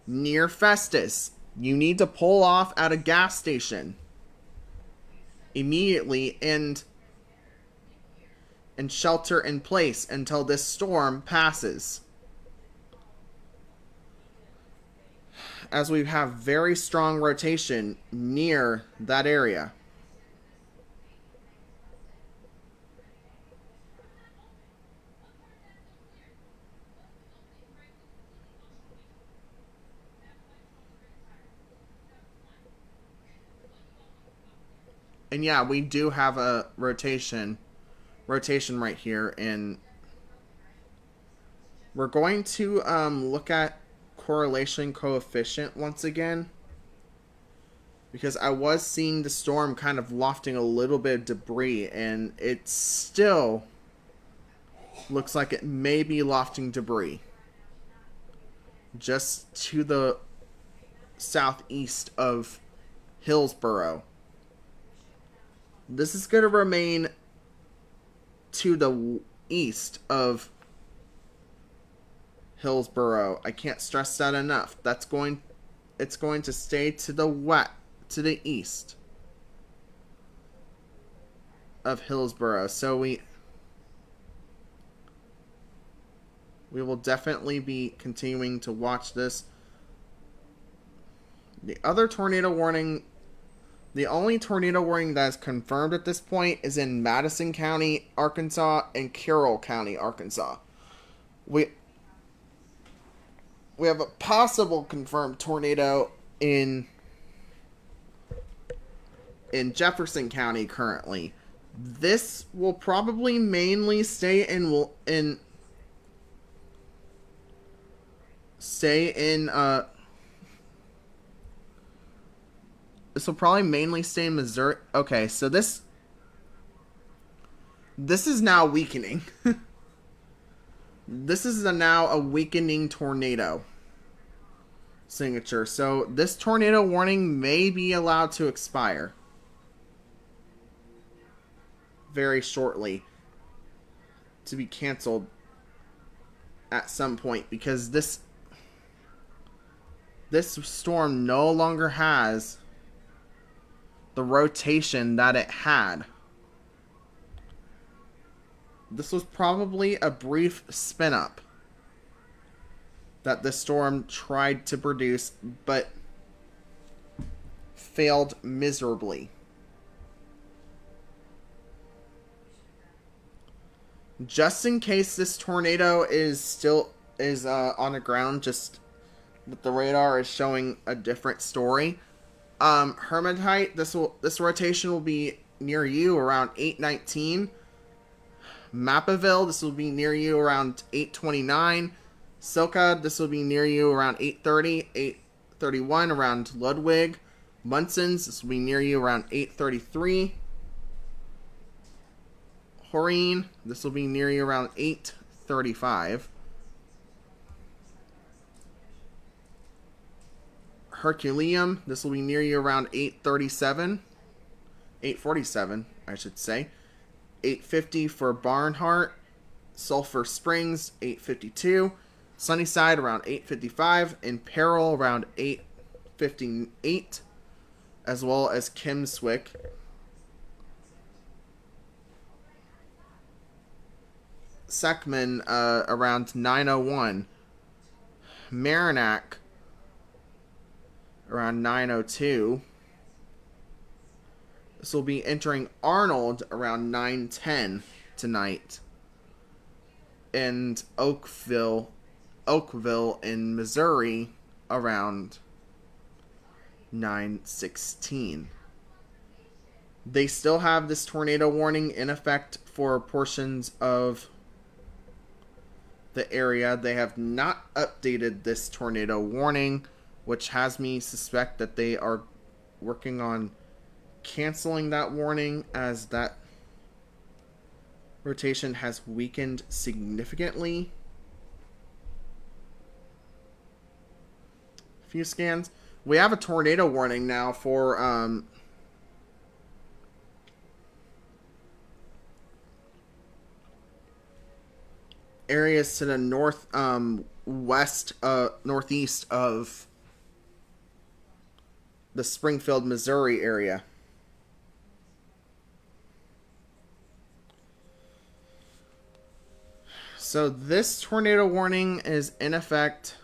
near Festus, you need to pull off at a gas station immediately and shelter in place until this storm passes, as we have very strong rotation near that area. And yeah, we do have a rotation right here, and we're going to look at correlation coefficient once again, because I was seeing the storm kind of lofting a little bit of debris, and it still looks like it may be lofting debris just to the southeast of Hillsborough. This is going to remain to the east of Hillsborough. I can't stress that enough. It's going to stay to the east of Hillsborough. So we will definitely be continuing to watch this. The other tornado warning, the only tornado warning that is confirmed at this point is in Madison County, Arkansas, and Carroll County, Arkansas. We have a possible confirmed tornado in Jefferson County currently. This will probably mainly stay in this will probably mainly stay in Missouri. Okay, so this is now weakening. This is now a weakening tornado signature. So this tornado warning may be allowed to expire very shortly, to be canceled at some point, because this storm no longer has the rotation that it had. This was probably a brief spin up that the storm tried to produce, but failed miserably. Just in case this tornado is still on the ground, just that the radar is showing a different story. Hermitite, this rotation will be near you around 8:19. Mapaville, this will be near you around 8:29. Silka, this will be near you around 8:30, 8:31 around Ludwig. Munson's, this will be near you around 8:33. Horine, this will be near you around 8:35. Herculeum, this will be near you around 8:37. 8:47, I should say. 8:50 for Barnhart. Sulphur Springs, 8:52. Sunnyside around 8:55. And Peril around 8:58. As well as Kimswick. Seckman around 9:01. Merrimack around 9:02. This will be entering Arnold around 9:10 tonight. And Oakville in Missouri around 9:16. They still have this tornado warning in effect for portions of the area. They have not updated this tornado warning, which has me suspect that they are working on canceling that warning, as that rotation has weakened significantly. A few scans. We have a tornado warning now for areas to the north, west, northeast of the Springfield, Missouri area. So this tornado warning is in effect.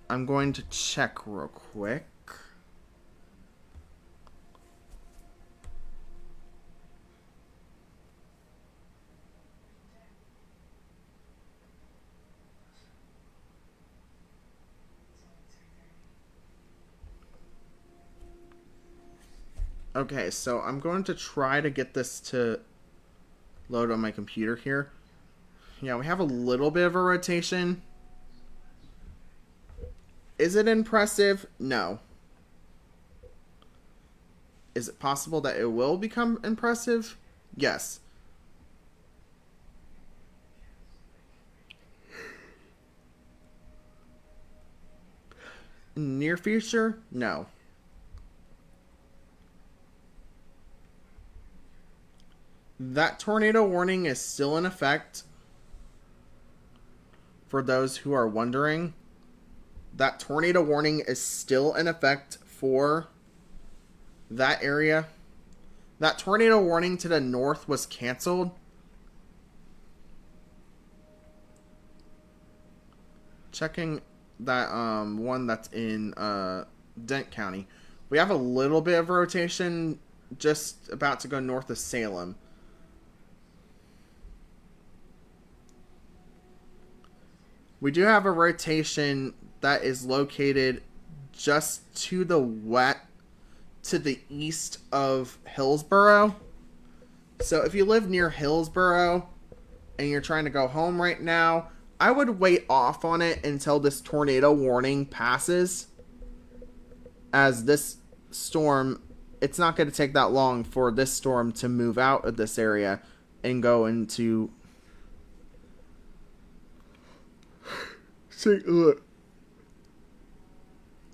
I'm going to check real quick. Okay, so I'm going to try to get this to load on my computer here. Yeah, we have a little bit of a rotation. Is it impressive? No. Is it possible that it will become impressive? Yes. Near future? No. That tornado warning is still in effect. For those who are wondering, that tornado warning is still in effect for that area. That tornado warning to the north was canceled. Checking that one that's in Dent County. We have a little bit of rotation just about to go north of Salem. We do have a rotation that is located just to the to the east of Hillsboro. So if you live near Hillsboro and you're trying to go home right now, I would wait off on it until this tornado warning passes. As this storm, it's not going to take that long for this storm to move out of this area and go into St. Louis.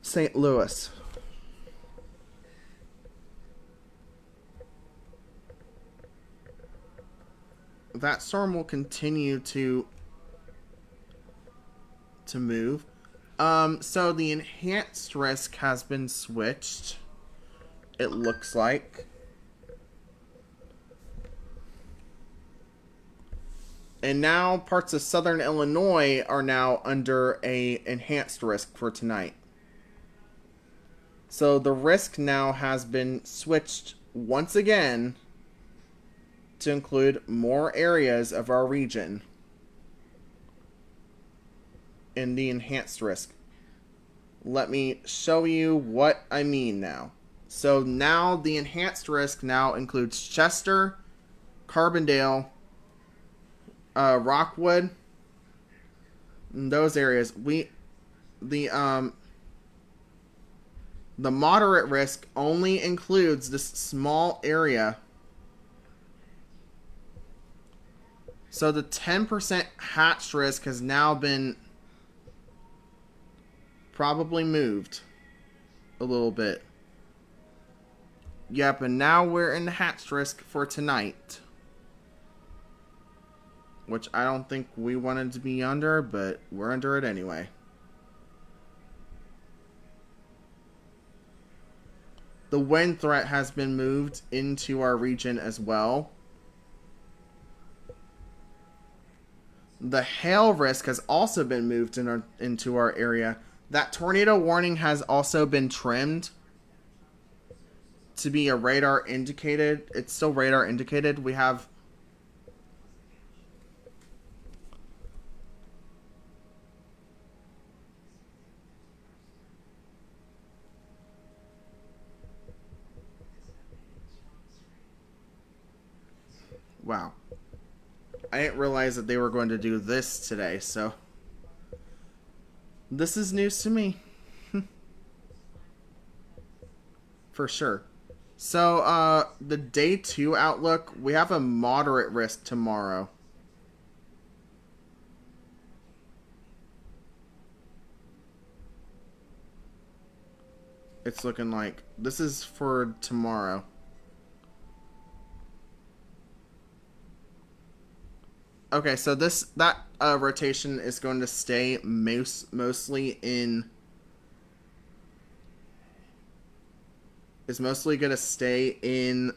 St. Louis. That storm will continue to move. So the enhanced risk has been switched. It looks like. And now parts of southern Illinois are now under a enhanced risk for tonight. So the risk now has been switched once again to include more areas of our region in the enhanced risk. Let me show you what I mean now. So now the enhanced risk now includes Chester, Carbondale, Rockwood, those areas. The moderate risk only includes this small area. So the 10% hatched risk has now been probably moved a little bit. Yep, and now we're in the hatched risk for tonight. Which I don't think we wanted to be under, but we're under it anyway. The wind threat has been moved into our region as well. The hail risk has also been moved into our area. That tornado warning has also been trimmed to be a radar indicated. It's still radar indicated. We have wow. I didn't realize that they were going to do this today, so this is news to me. For sure. So, the day 2 outlook, we have a moderate risk tomorrow. It's looking like this is for tomorrow. Okay, so that rotation is going to stay mostly in is mostly going to stay in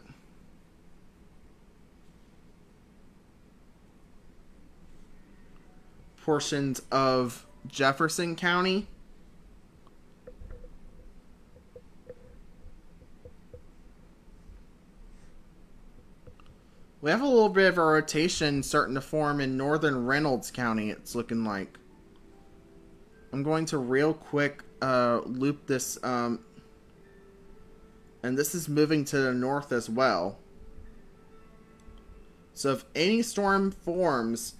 portions of Jefferson County. We have a little bit of a rotation starting to form in northern Reynolds County, it's looking like. I'm going to real quick loop this, and this is moving to the north as well. So if any storm forms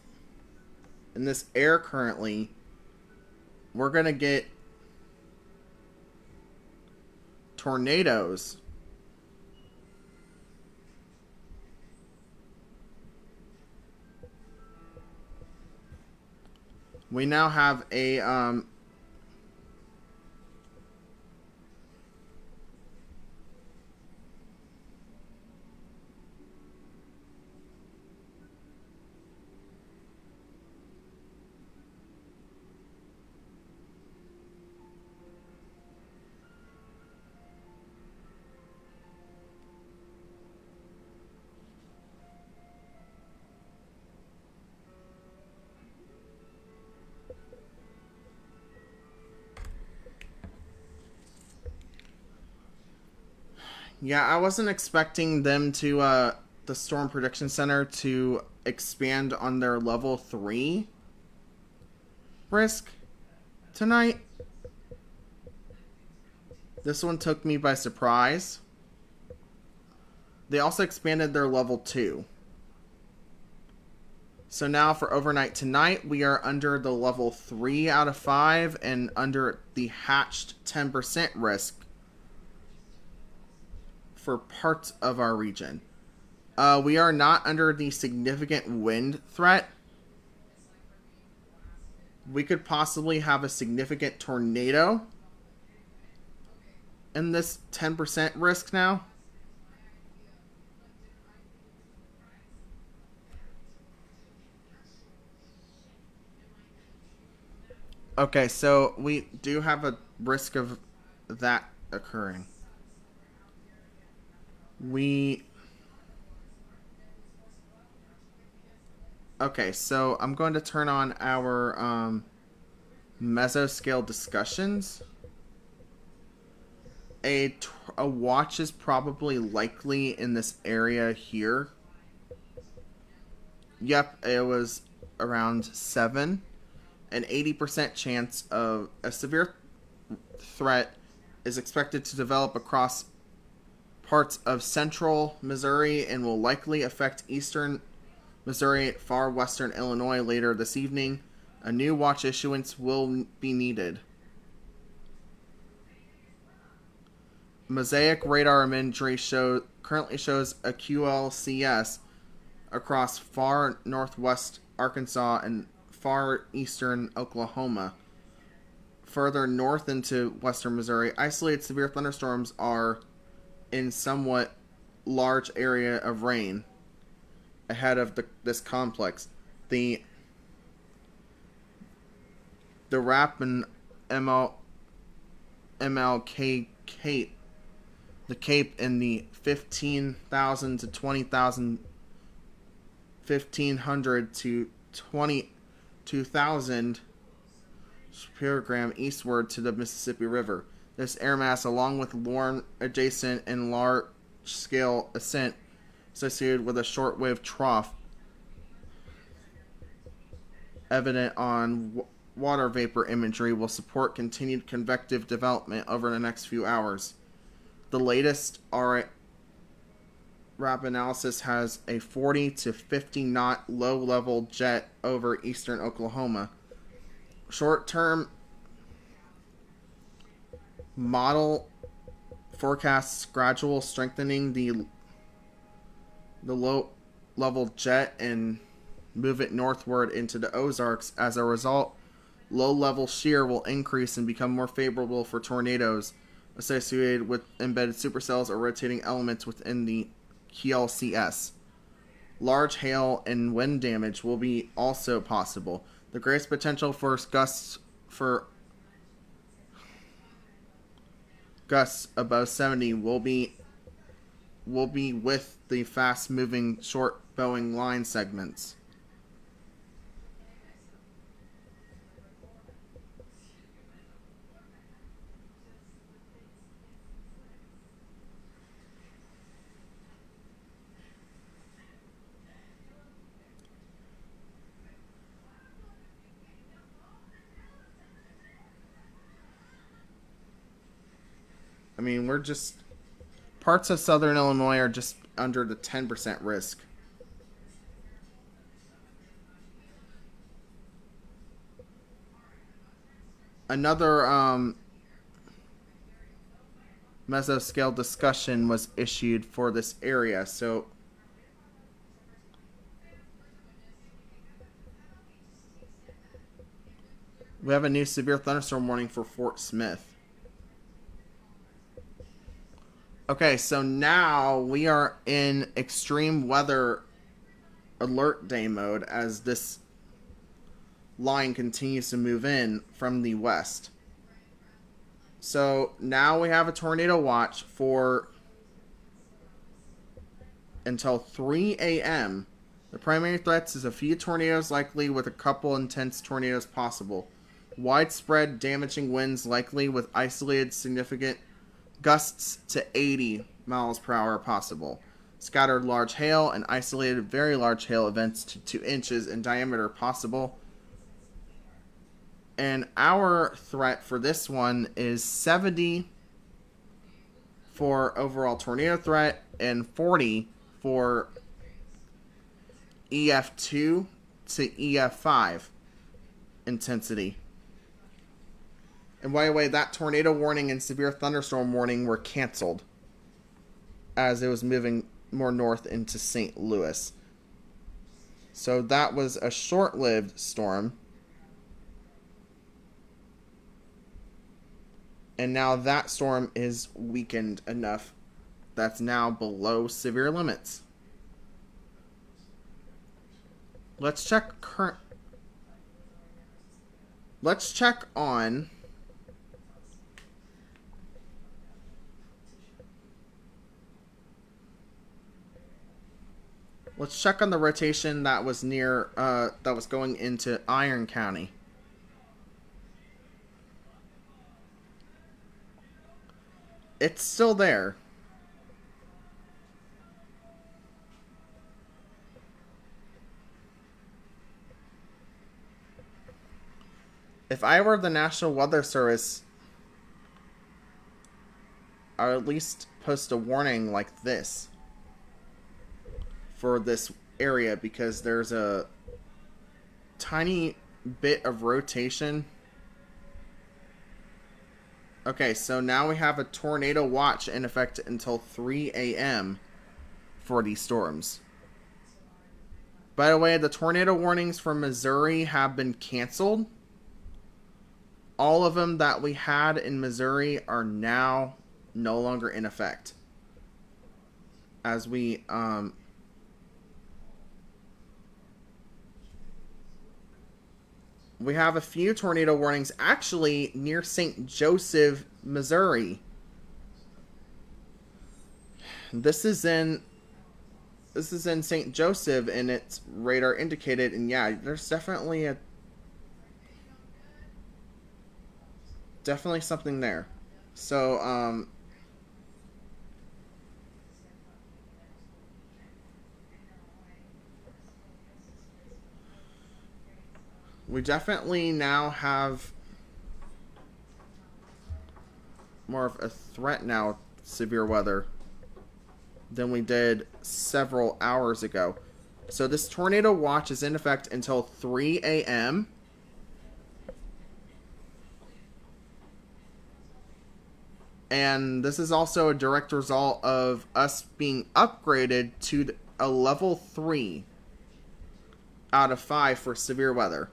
in this air currently, we're going to get tornadoes. We now have a yeah, I wasn't expecting them to the Storm Prediction Center to expand on their level 3 risk tonight. This one took me by surprise. They also expanded their level 2. So now for overnight tonight, we are under the level 3 out of 5 and under the hatched 10% risk for parts of our region. We are not under the significant wind threat. We could possibly have a significant tornado in this 10% risk now. Okay, so we do have a risk of that occurring. We Okay, so I'm going to turn on our mesoscale discussions. A watch is probably likely in this area here. Yep, it was around 7. An 80% chance of a severe threat is expected to develop across parts of central Missouri and will likely affect eastern Missouri, far western Illinois later this evening. A new watch issuance will be needed. Mosaic radar imagery currently shows a QLCS across far northwest Arkansas and far eastern Oklahoma. Further north into western Missouri, isolated severe thunderstorms are in somewhat large area of rain ahead of this complex. The Rapin MLK Cape, the Cape in the 15,000 to 20,000, 1,500 to 22,000 kilogram eastward to the Mississippi River. This air mass, along with Lorne adjacent and large-scale ascent associated with a shortwave trough evident on water vapor imagery, will support continued convective development over the next few hours. The latest RAP analysis has a 40 to 50 knot low-level jet over eastern Oklahoma. Short-term model forecasts gradual strengthening the low-level jet and move it northward into the Ozarks. As a result, low-level shear will increase and become more favorable for tornadoes associated with embedded supercells or rotating elements within the QLCS. large hail and wind damage will be also possible. The greatest potential for gusts above 70 will be with the fast moving short bowing line segments. I mean, we're just parts of southern Illinois are just under the 10% risk. Another mesoscale discussion was issued for this area. So we have a new severe thunderstorm warning for Fort Smith. Okay, so now we are in extreme weather alert day mode as this line continues to move in from the west. So now we have a tornado watch for until 3 a.m. The primary threats is a few tornadoes likely with a couple intense tornadoes possible. Widespread damaging winds likely with isolated significant gusts to 80 miles per hour possible. Scattered large hail and isolated very large hail events to 2 inches in diameter possible. And our threat for this one is 70 for overall tornado threat and 40 for EF2 to EF5 intensity. And by the way, that tornado warning and severe thunderstorm warning were canceled as it was moving more north into St. Louis. So that was a short-lived storm. And now that storm is weakened enough that's now below severe limits. Let's check on the rotation that was near that was going into Iron County. It's still there. If I were the National Weather Service, I would at least post a warning like this for this area because there's a tiny bit of rotation. Okay, so now we have a tornado watch in effect until 3 a.m. for these storms. By the way, the tornado warnings for Missouri have been canceled. All of them that we had in Missouri are now no longer in effect. As we have a few tornado warnings actually near St. Joseph, Missouri. This is in St. Joseph, and it's radar indicated, and yeah, there's definitely something there. So we definitely now have more of a threat now, severe weather, than we did several hours ago. So this tornado watch is in effect until 3 a.m. And this is also a direct result of us being upgraded to a level 3 out of 5 for severe weather.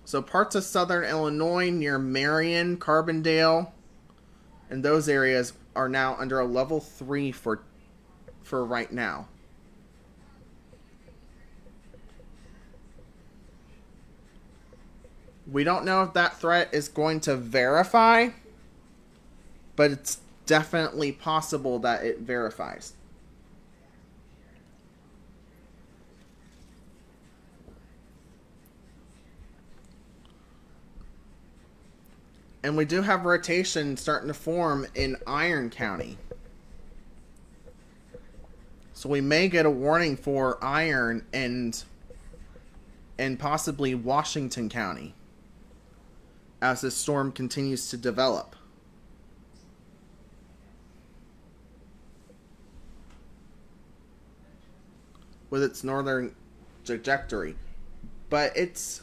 So parts of southern Illinois near Marion, Carbondale, and those areas are now under a level 3 for right now. We don't know if that threat is going to verify, but it's definitely possible that it verifies. And we do have rotation starting to form in Iron County. So we may get a warning for Iron and possibly Washington County as this storm continues to develop. With its northern trajectory. But it's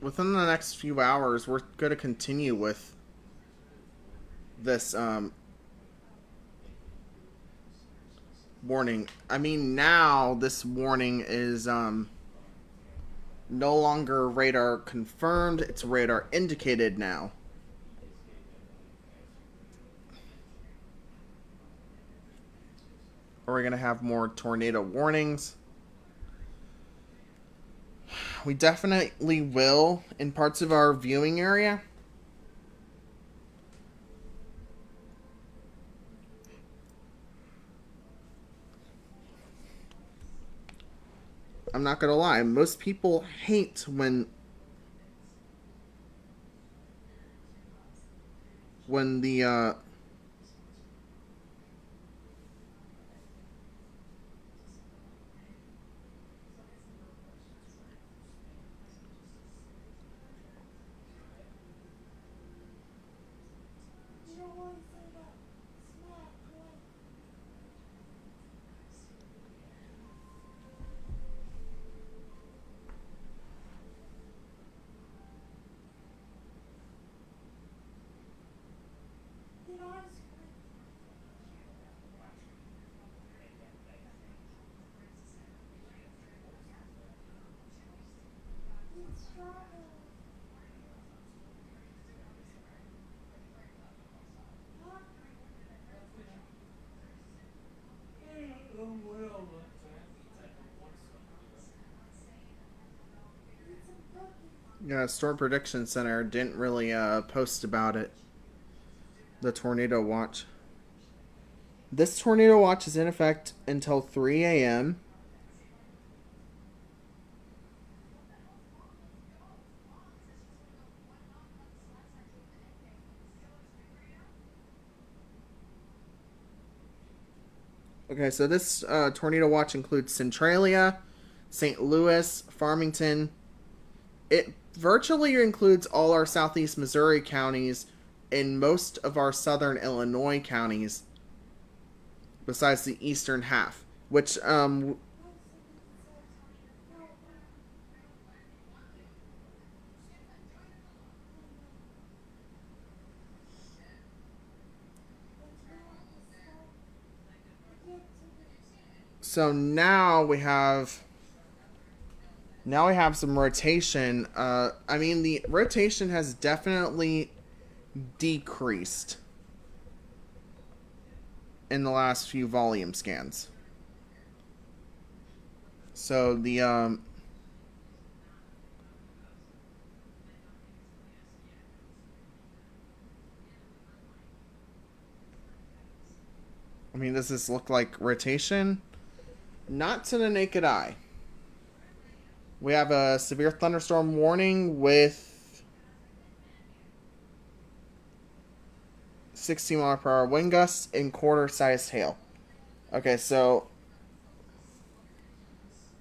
within the next few hours, we're going to continue with this warning. I mean, now this warning is no longer radar confirmed, it's radar indicated now. Are we going to have more tornado warnings? We definitely will in parts of our viewing area. I'm not gonna lie, most people hate when the Storm Prediction Center didn't really post about it. The tornado watch. This tornado watch is in effect until 3 a.m. Okay, so this tornado watch includes Centralia, St. Louis, Farmington. It virtually includes all our southeast Missouri counties and most of our southern Illinois counties, besides the eastern half, which so now we have some rotation. I mean, the rotation has definitely decreased in the last few volume scans. So the I mean, does this look like rotation? Not to the naked eye. We have a severe thunderstorm warning with 60 mph wind gusts and quarter-sized hail. Okay, so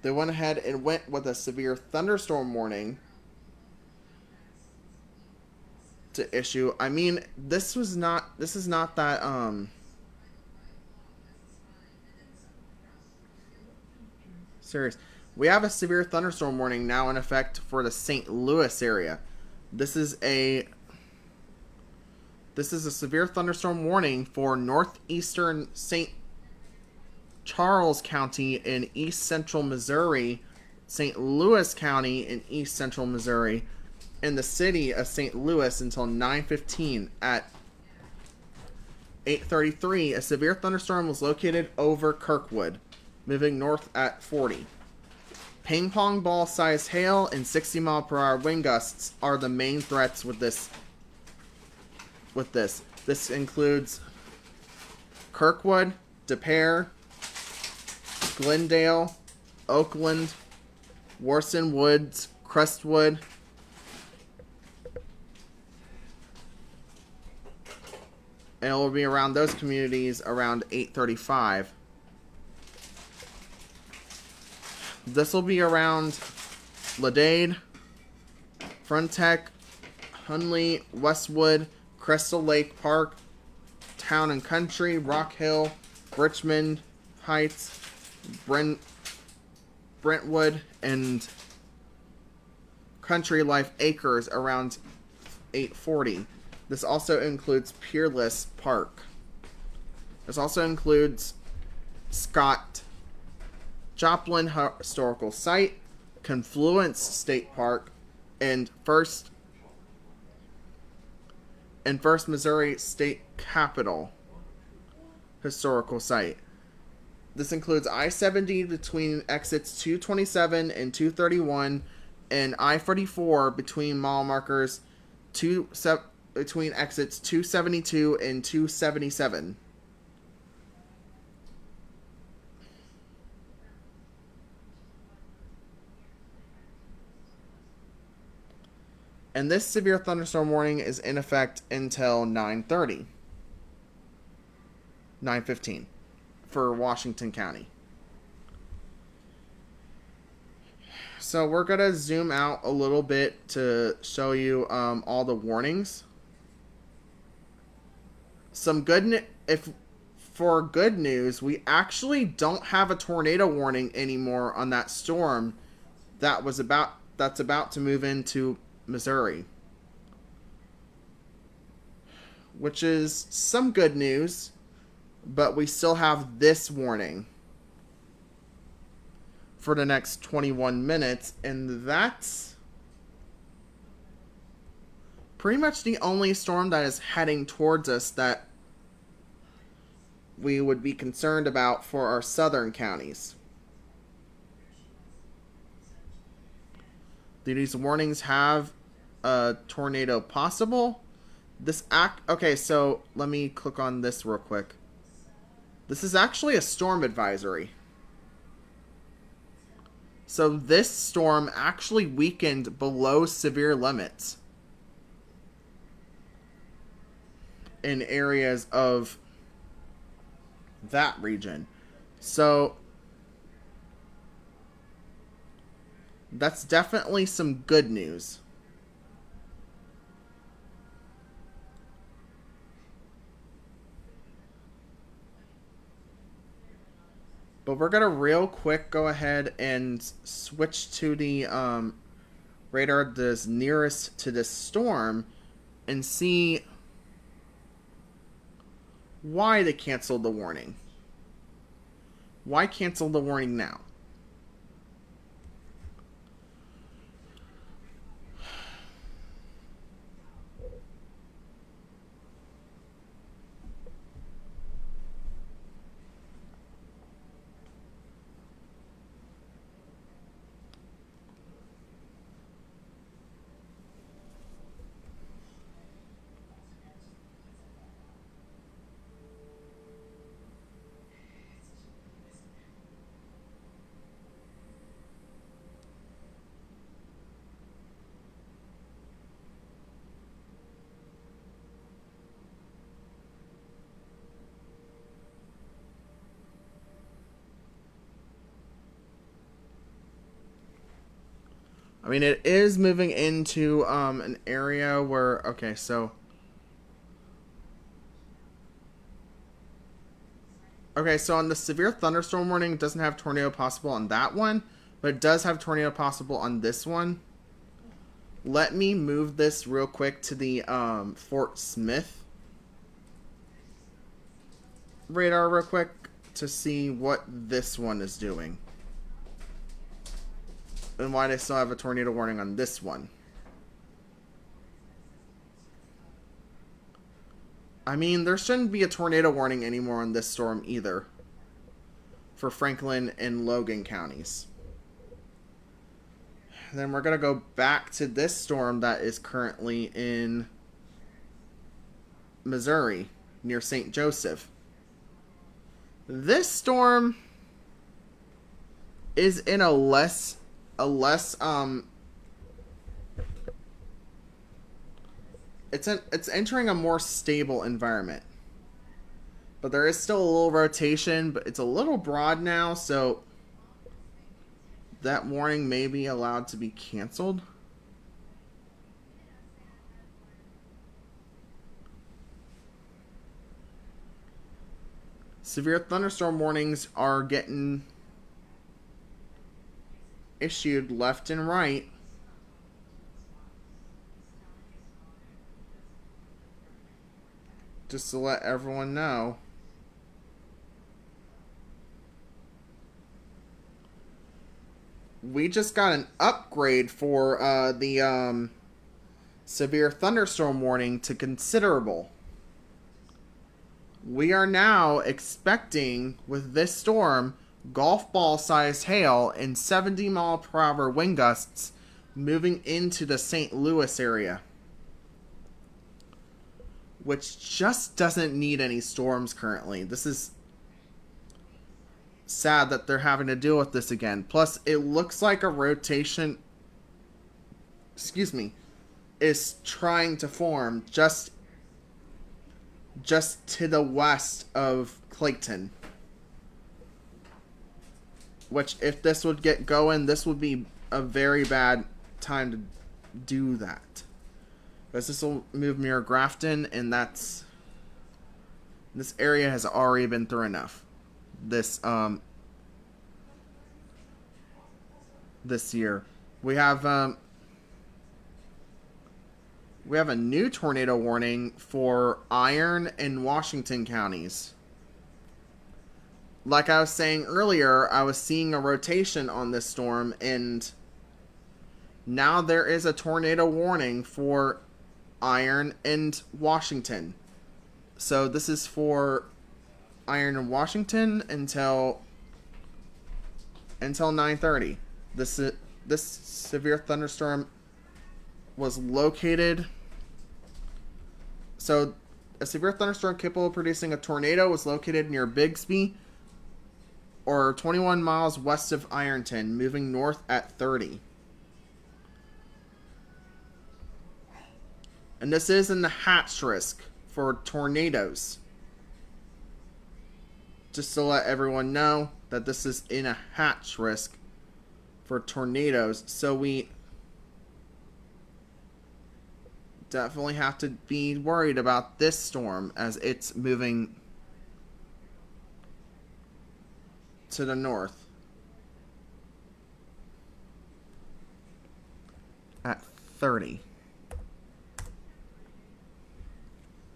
they went ahead and went with a severe thunderstorm warning. to issue. I mean, this is not that serious. We have a severe thunderstorm warning now in effect for the St. Louis area. This is a severe thunderstorm warning for northeastern St. Charles County in east central Missouri, St. Louis County in east central Missouri, and the city of St. Louis until 9:15. At 8:33, a severe thunderstorm was located over Kirkwood, moving north at 40. Ping pong ball sized hail and 60-mile-per-hour wind gusts are the main threats with this. This includes Kirkwood, DePere, Glendale, Oakland, Warson Woods, Crestwood, and it will be around those communities around 8:35. This will be around Ladade, Frontech, Hunley, Westwood, Crystal Lake Park, Town and Country, Rock Hill, Richmond Heights, Brentwood, and Country Life Acres around 8:40. This also includes Peerless Park. This also includes Scott Joplin Historical Site, Confluence State Park, and First Missouri State Capitol Historical Site. This includes I-70 between exits 227 and 231, and I-44 between mile markers between exits 272 and 277. And this severe thunderstorm warning is in effect until 9:15 for Washington County. So we're going to zoom out a little bit to show you all the warnings. For good news, we actually don't have a tornado warning anymore on that storm that's about to move into Missouri, which is some good news, but we still have this warning for the next 21 minutes, and that's pretty much the only storm that is heading towards us that we would be concerned about for our southern counties. Do these warnings have a tornado possible? Okay, so let me click on this real quick. This is actually a storm advisory. So this storm actually weakened below severe limits in areas of that region. So that's definitely some good news. But we're going to real quick go ahead and switch to the radar that's nearest to this storm and see why they canceled the warning. Why cancel the warning now? I mean, it is moving into an area where, okay, so on the severe thunderstorm warning, it doesn't have tornado possible on that one, but it does have tornado possible on this one. Let me move this real quick to the Fort Smith radar real quick to see what this one is doing and why they still have a tornado warning on this one. I mean, there shouldn't be a tornado warning anymore on this storm either for Franklin and Logan counties. Then we're going to go back to this storm that is currently in Missouri near St. Joseph. This storm is in a less it's entering a more stable environment. But there is still a little rotation, but it's a little broad now, so that warning may be allowed to be canceled. Severe thunderstorm warnings are getting issued left and right. Just to let everyone know. We just got an upgrade for the severe thunderstorm warning to considerable. We are now expecting, with this storm, golf ball sized hail and 70-mile-per-hour wind gusts moving into the St. Louis area, which just doesn't need any storms currently. This is sad that they're having to deal with this again. Plus, it looks like a rotation, is trying to form just to the west of Clayton. Which, if this would get going, this would be a very bad time to do that. Because this will move near Grafton, and this area has already been through enough this year. We have a new tornado warning for Iron and Washington counties. Like I was saying earlier, I was seeing a rotation on this storm, and now there is a tornado warning for Iron and Washington. So this is for Iron and Washington until 9:30. This severe thunderstorm was located. So a severe thunderstorm capable of producing a tornado was located near Bixby, or 21 miles west of Ironton, moving north at 30. And this is in the hatch risk for tornadoes. Just to let everyone know that this is in a hatch risk for tornadoes. So we definitely have to be worried about this storm as it's moving to the north at 30.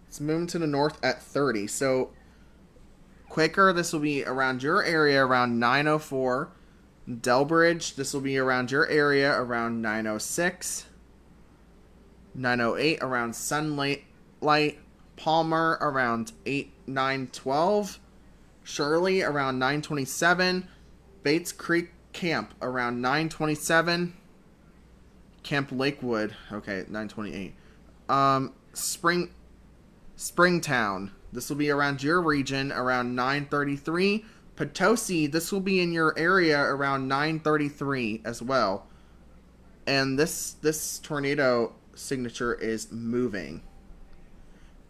It's moving to the north at 30. So Quaker, this will be around your area around 9:04. Delbridge, this will be around your area around 9:06. 9:08 around Sunlight. Palmer around 9:12. Shirley around 9:27. Bates Creek Camp around 9:27. Camp Lakewood, okay, 9:28. Springtown, this will be around your region around 9:33. Potosi, this will be in your area around 9:33 as well. And this tornado signature is moving.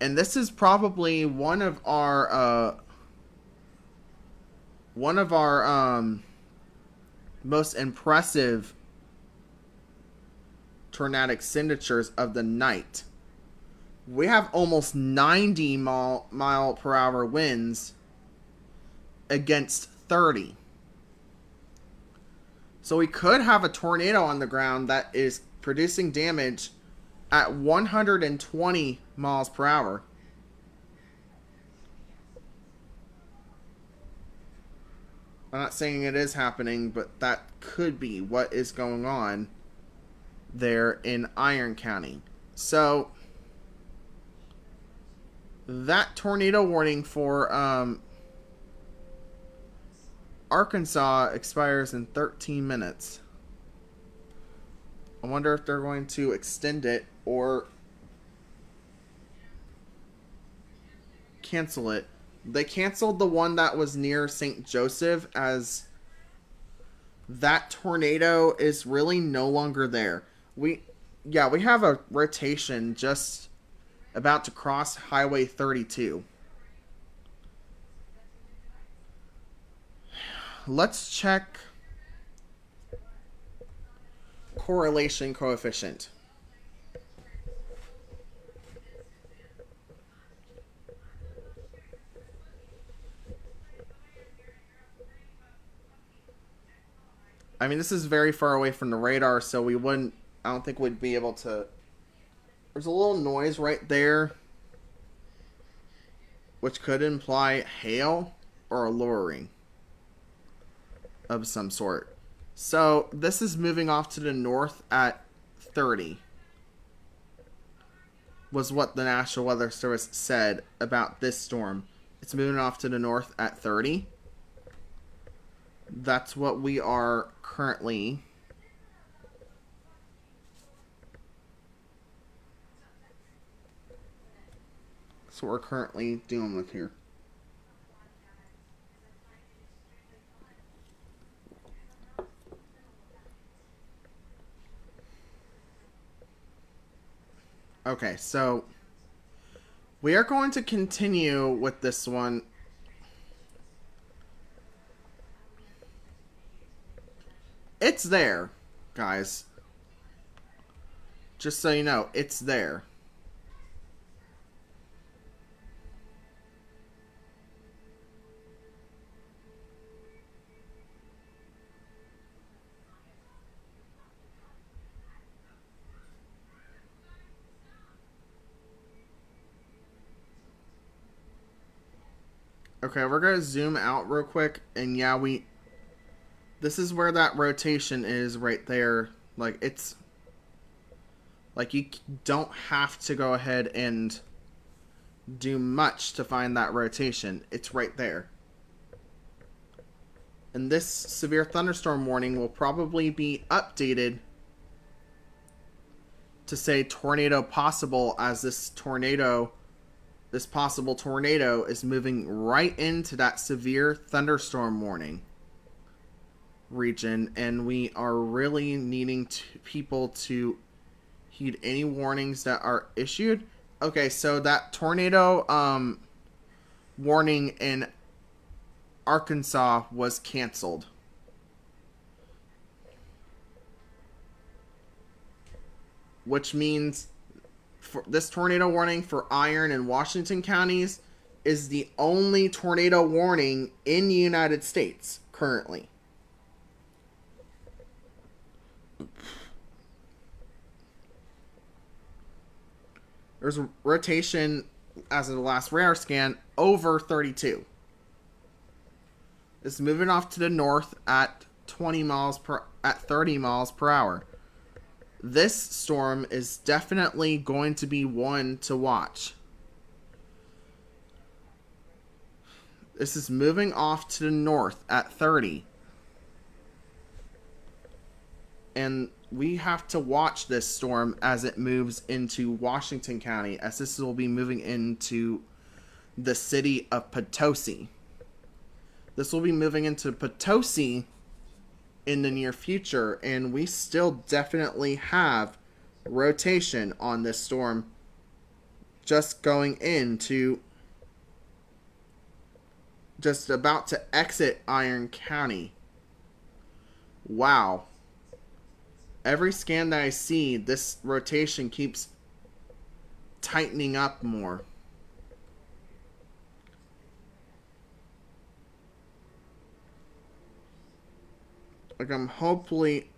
And this is probably one of our most impressive tornadic signatures of the night. We have almost 90 mile per hour winds against 30. So we could have a tornado on the ground that is producing damage at 120 miles per hour. I'm not saying it is happening, but that could be what is going on there in Iron County. So that tornado warning for Arkansas expires in 13 minutes. I wonder if they're going to extend it or cancel it. They canceled the one that was near St. Joseph, as that tornado is really no longer there. We have a rotation just about to cross Highway 32. Let's check correlation coefficient. I mean, this is very far away from the radar, so I don't think we'd be able to. There's a little noise right there, which could imply hail or a lowering of some sort. So this is moving off to the north at 30, was what the National Weather Service said about this storm. It's moving off to the north at 30. That's what we are currently. That's what we're currently dealing with here. Okay, so we are going to continue with this one. It's there, guys. Just so you know, it's there. Okay, we're going to zoom out real quick. And yeah, this is where that rotation is right there. Like, it's like you don't have to go ahead and do much to find that rotation. It's right there. And this severe thunderstorm warning will probably be updated to say tornado possible, as this possible tornado is moving right into that severe thunderstorm warning region, and we are really needing people to heed any warnings that are issued. Okay, so that tornado warning in Arkansas was canceled. Which means this tornado warning for Iron and Washington counties is the only tornado warning in the United States currently. There's a rotation, as of the last radar scan, over 32. It's moving off to the north at 30 miles per hour. This storm is definitely going to be one to watch. This is moving off to the north at 30. And we have to watch this storm as it moves into Washington County, as this will be moving into the city of Potosi. This will be moving into Potosi in the near future, and we still definitely have rotation on this storm just going into, just about to exit Iron County. Wow. Every scan that I see, this rotation keeps tightening up more. Like, I'm hopefully...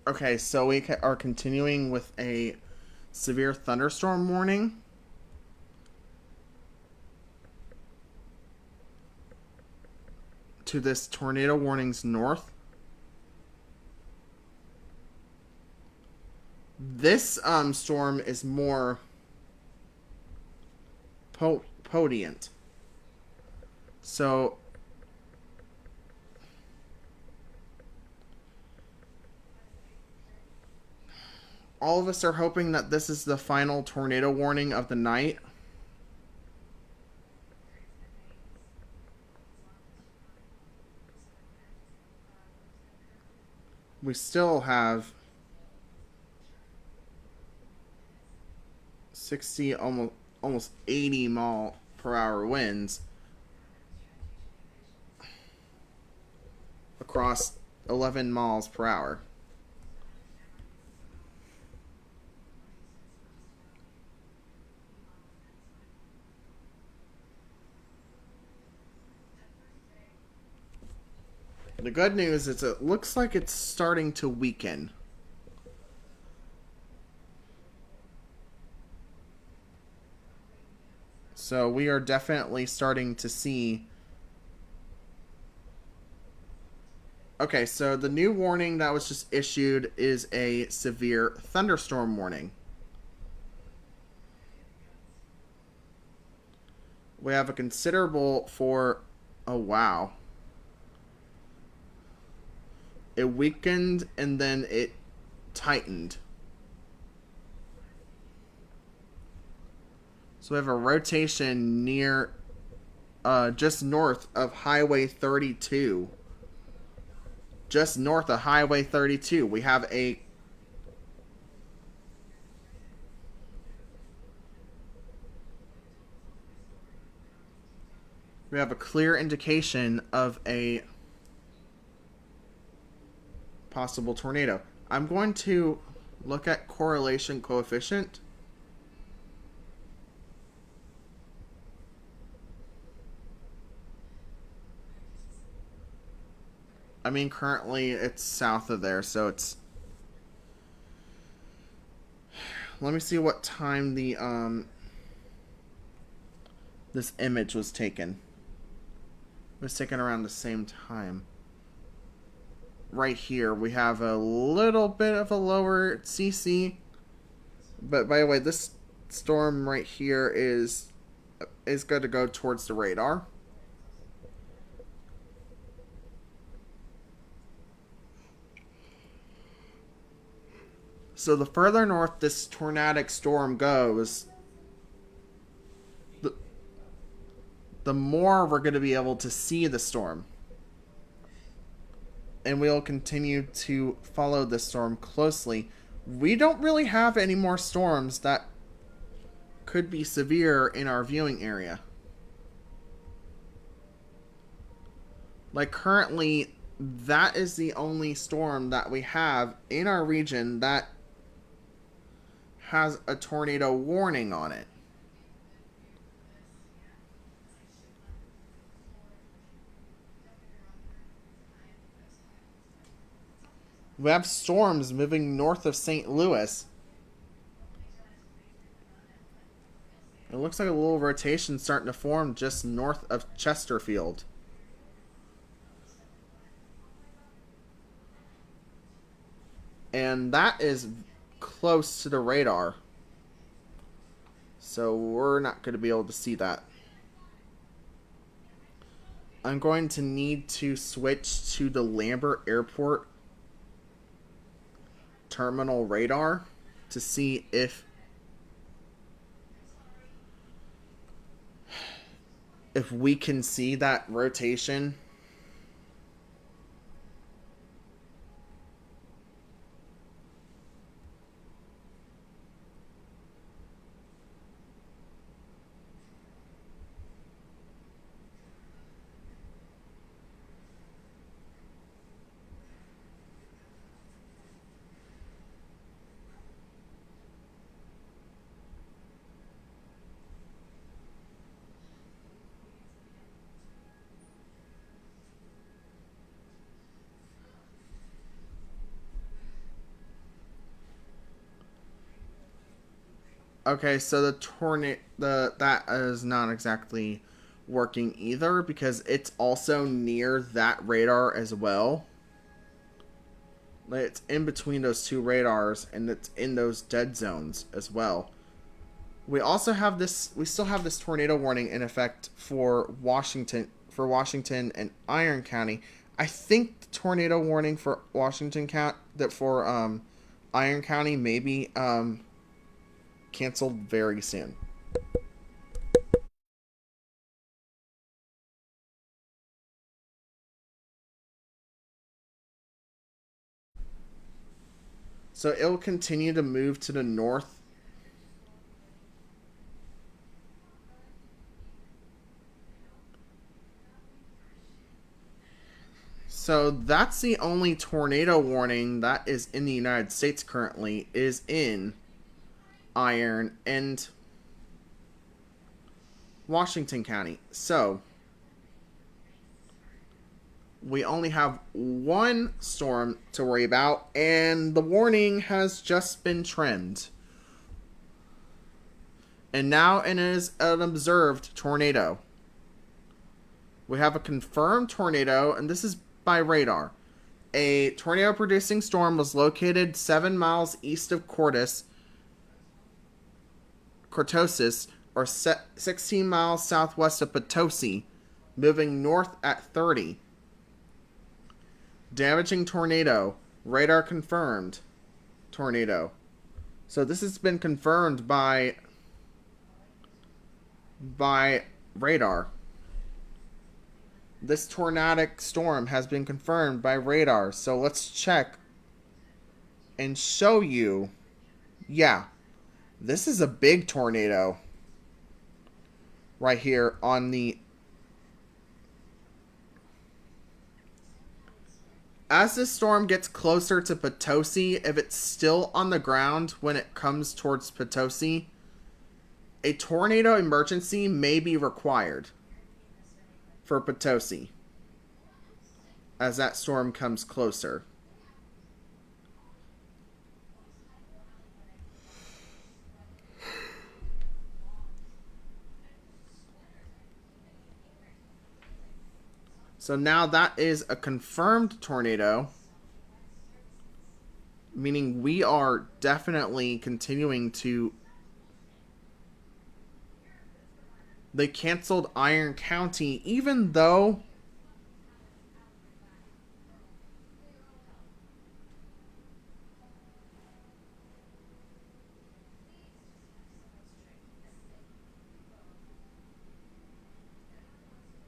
Okay, so we are continuing with a severe thunderstorm warning. To this tornado warnings north. This storm is more potent. So all of us are hoping that this is the final tornado warning of the night. We still have 60, almost 80 mile per hour winds across 11 miles per hour. The good news is it looks like it's starting to weaken. So we are definitely starting to see... Okay, so the new warning that was just issued is a severe thunderstorm warning. We have a considerable for... Oh, wow. It weakened and then it tightened. So we have a rotation near, just north of Highway 32. Just north of Highway 32, we have a... We have a clear indication of a possible tornado. I'm going to look at correlation coefficient. I mean, currently it's south of there, so it's... Let me see what time the this image was taken. It was taken around the same time. Right here, we have a little bit of a lower CC. But by the way, this storm right here is going to go towards the radar. So the further north this tornadic storm goes, the more we're going to be able to see the storm. And we'll continue to follow this storm closely. We don't really have any more storms that could be severe in our viewing area. Like currently, that is the only storm that we have in our region that has a tornado warning on it. We have storms moving north of St. Louis It looks like a little rotation starting to form just north of Chesterfield. And that is close to the radar. So we're not going to be able to see that. I'm going to need to switch to the Lambert Airport terminal radar to see if we can see that rotation. Okay, so the tornado, that is not exactly working either because it's also near that radar as well. It's in between those two radars and it's in those dead zones as well. We also have this. We still have this tornado warning in effect for Washington, and Iron County. I think the tornado warning for Washington County, that for Iron County, may be canceled very soon. So it'll continue to move to the north. So that's the only tornado warning that is in the United States currently, is in Iron and Washington County. So we only have one storm to worry about, and the warning has just been trimmed. And now it is an observed tornado. We have a confirmed tornado, and this is by radar. A tornado producing storm was located 7 miles east of Cortosis, or 16 miles southwest of Potosi, moving north at 30. Damaging tornado. Radar confirmed. Tornado. So this has been confirmed by radar. This tornadic storm has been confirmed by radar. So let's check and show you. Yeah, this is a big tornado right here on the... As this storm gets closer to Potosi, if it's still on the ground when it comes towards Potosi, a tornado emergency may be required for Potosi as that storm comes closer. So now that is a confirmed tornado, meaning we are definitely continuing to... They canceled Iron County, even though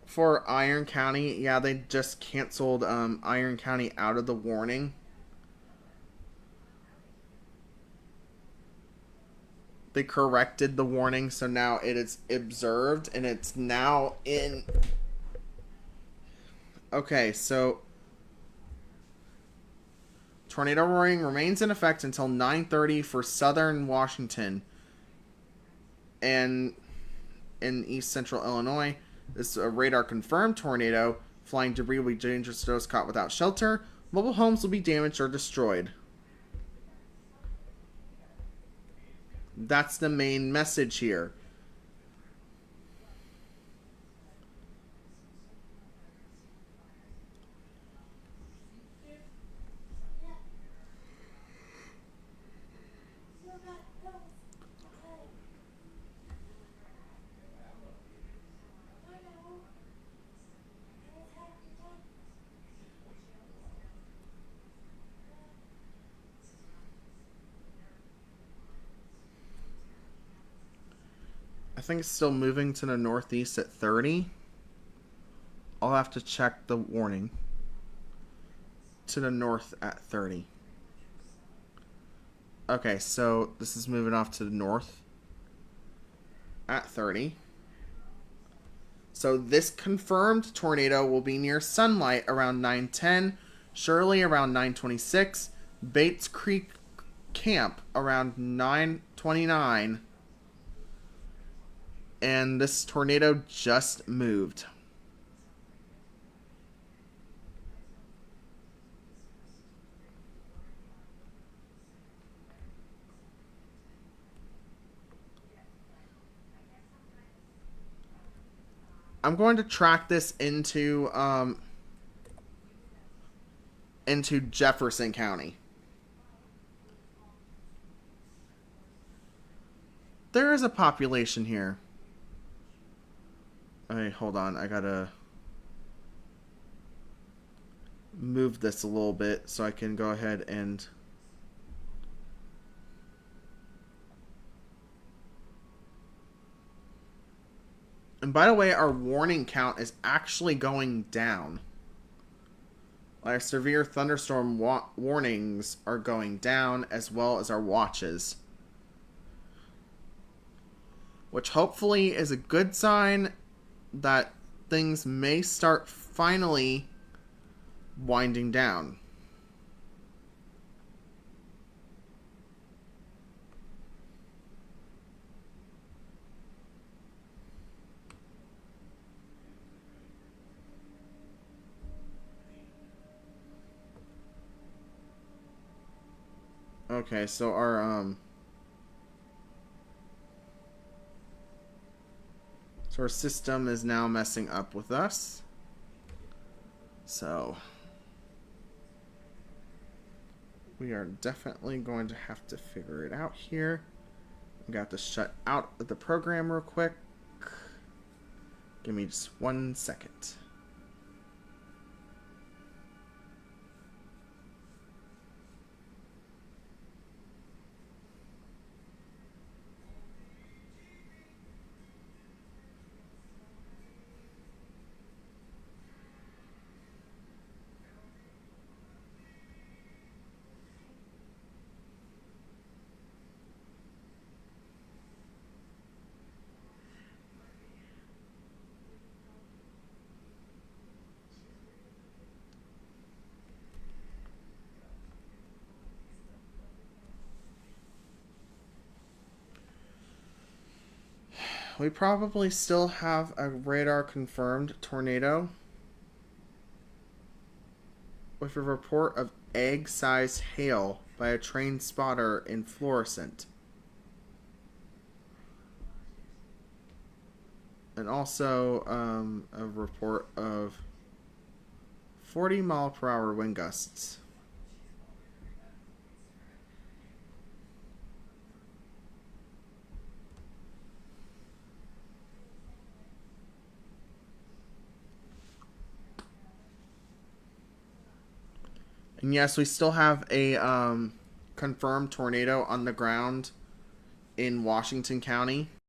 for Iron County, yeah, they just canceled Iron County out of the warning. They corrected the warning, so now it is observed, and it's now in... Okay, so... Tornado warning remains in effect until 9:30 for southern Washington and in east central Illinois. This is a radar confirmed tornado. Flying debris will be dangerous to those caught without shelter. Mobile homes will be damaged or destroyed. That's the main message here. I think it's still moving to the northeast at 30. I'll have to check the warning. To the north at 30. Okay, so this is moving off to the north at 30. So this confirmed tornado will be near Sunlight around 9:10, Shirley around 9:26, Bates Creek Camp around 9:29, and this tornado just moved. I'm going to track this into Jefferson County. There is a population here. Okay, hold on. I gotta move this a little bit so I can go ahead and... And by the way, our warning count is actually going down. Our severe thunderstorm warnings are going down, as well as our watches. Which hopefully is a good sign that things may start finally winding down. Okay, so our system is now messing up with us. So we are definitely going to have to figure it out here. I got to shut out the program real quick. Give me just 1 second. We probably still have a radar confirmed tornado with a report of egg-sized hail by a trained spotter in Florissant. And also a report of 40-mile-per-hour wind gusts. And yes, we still have a confirmed tornado on the ground in Washington County.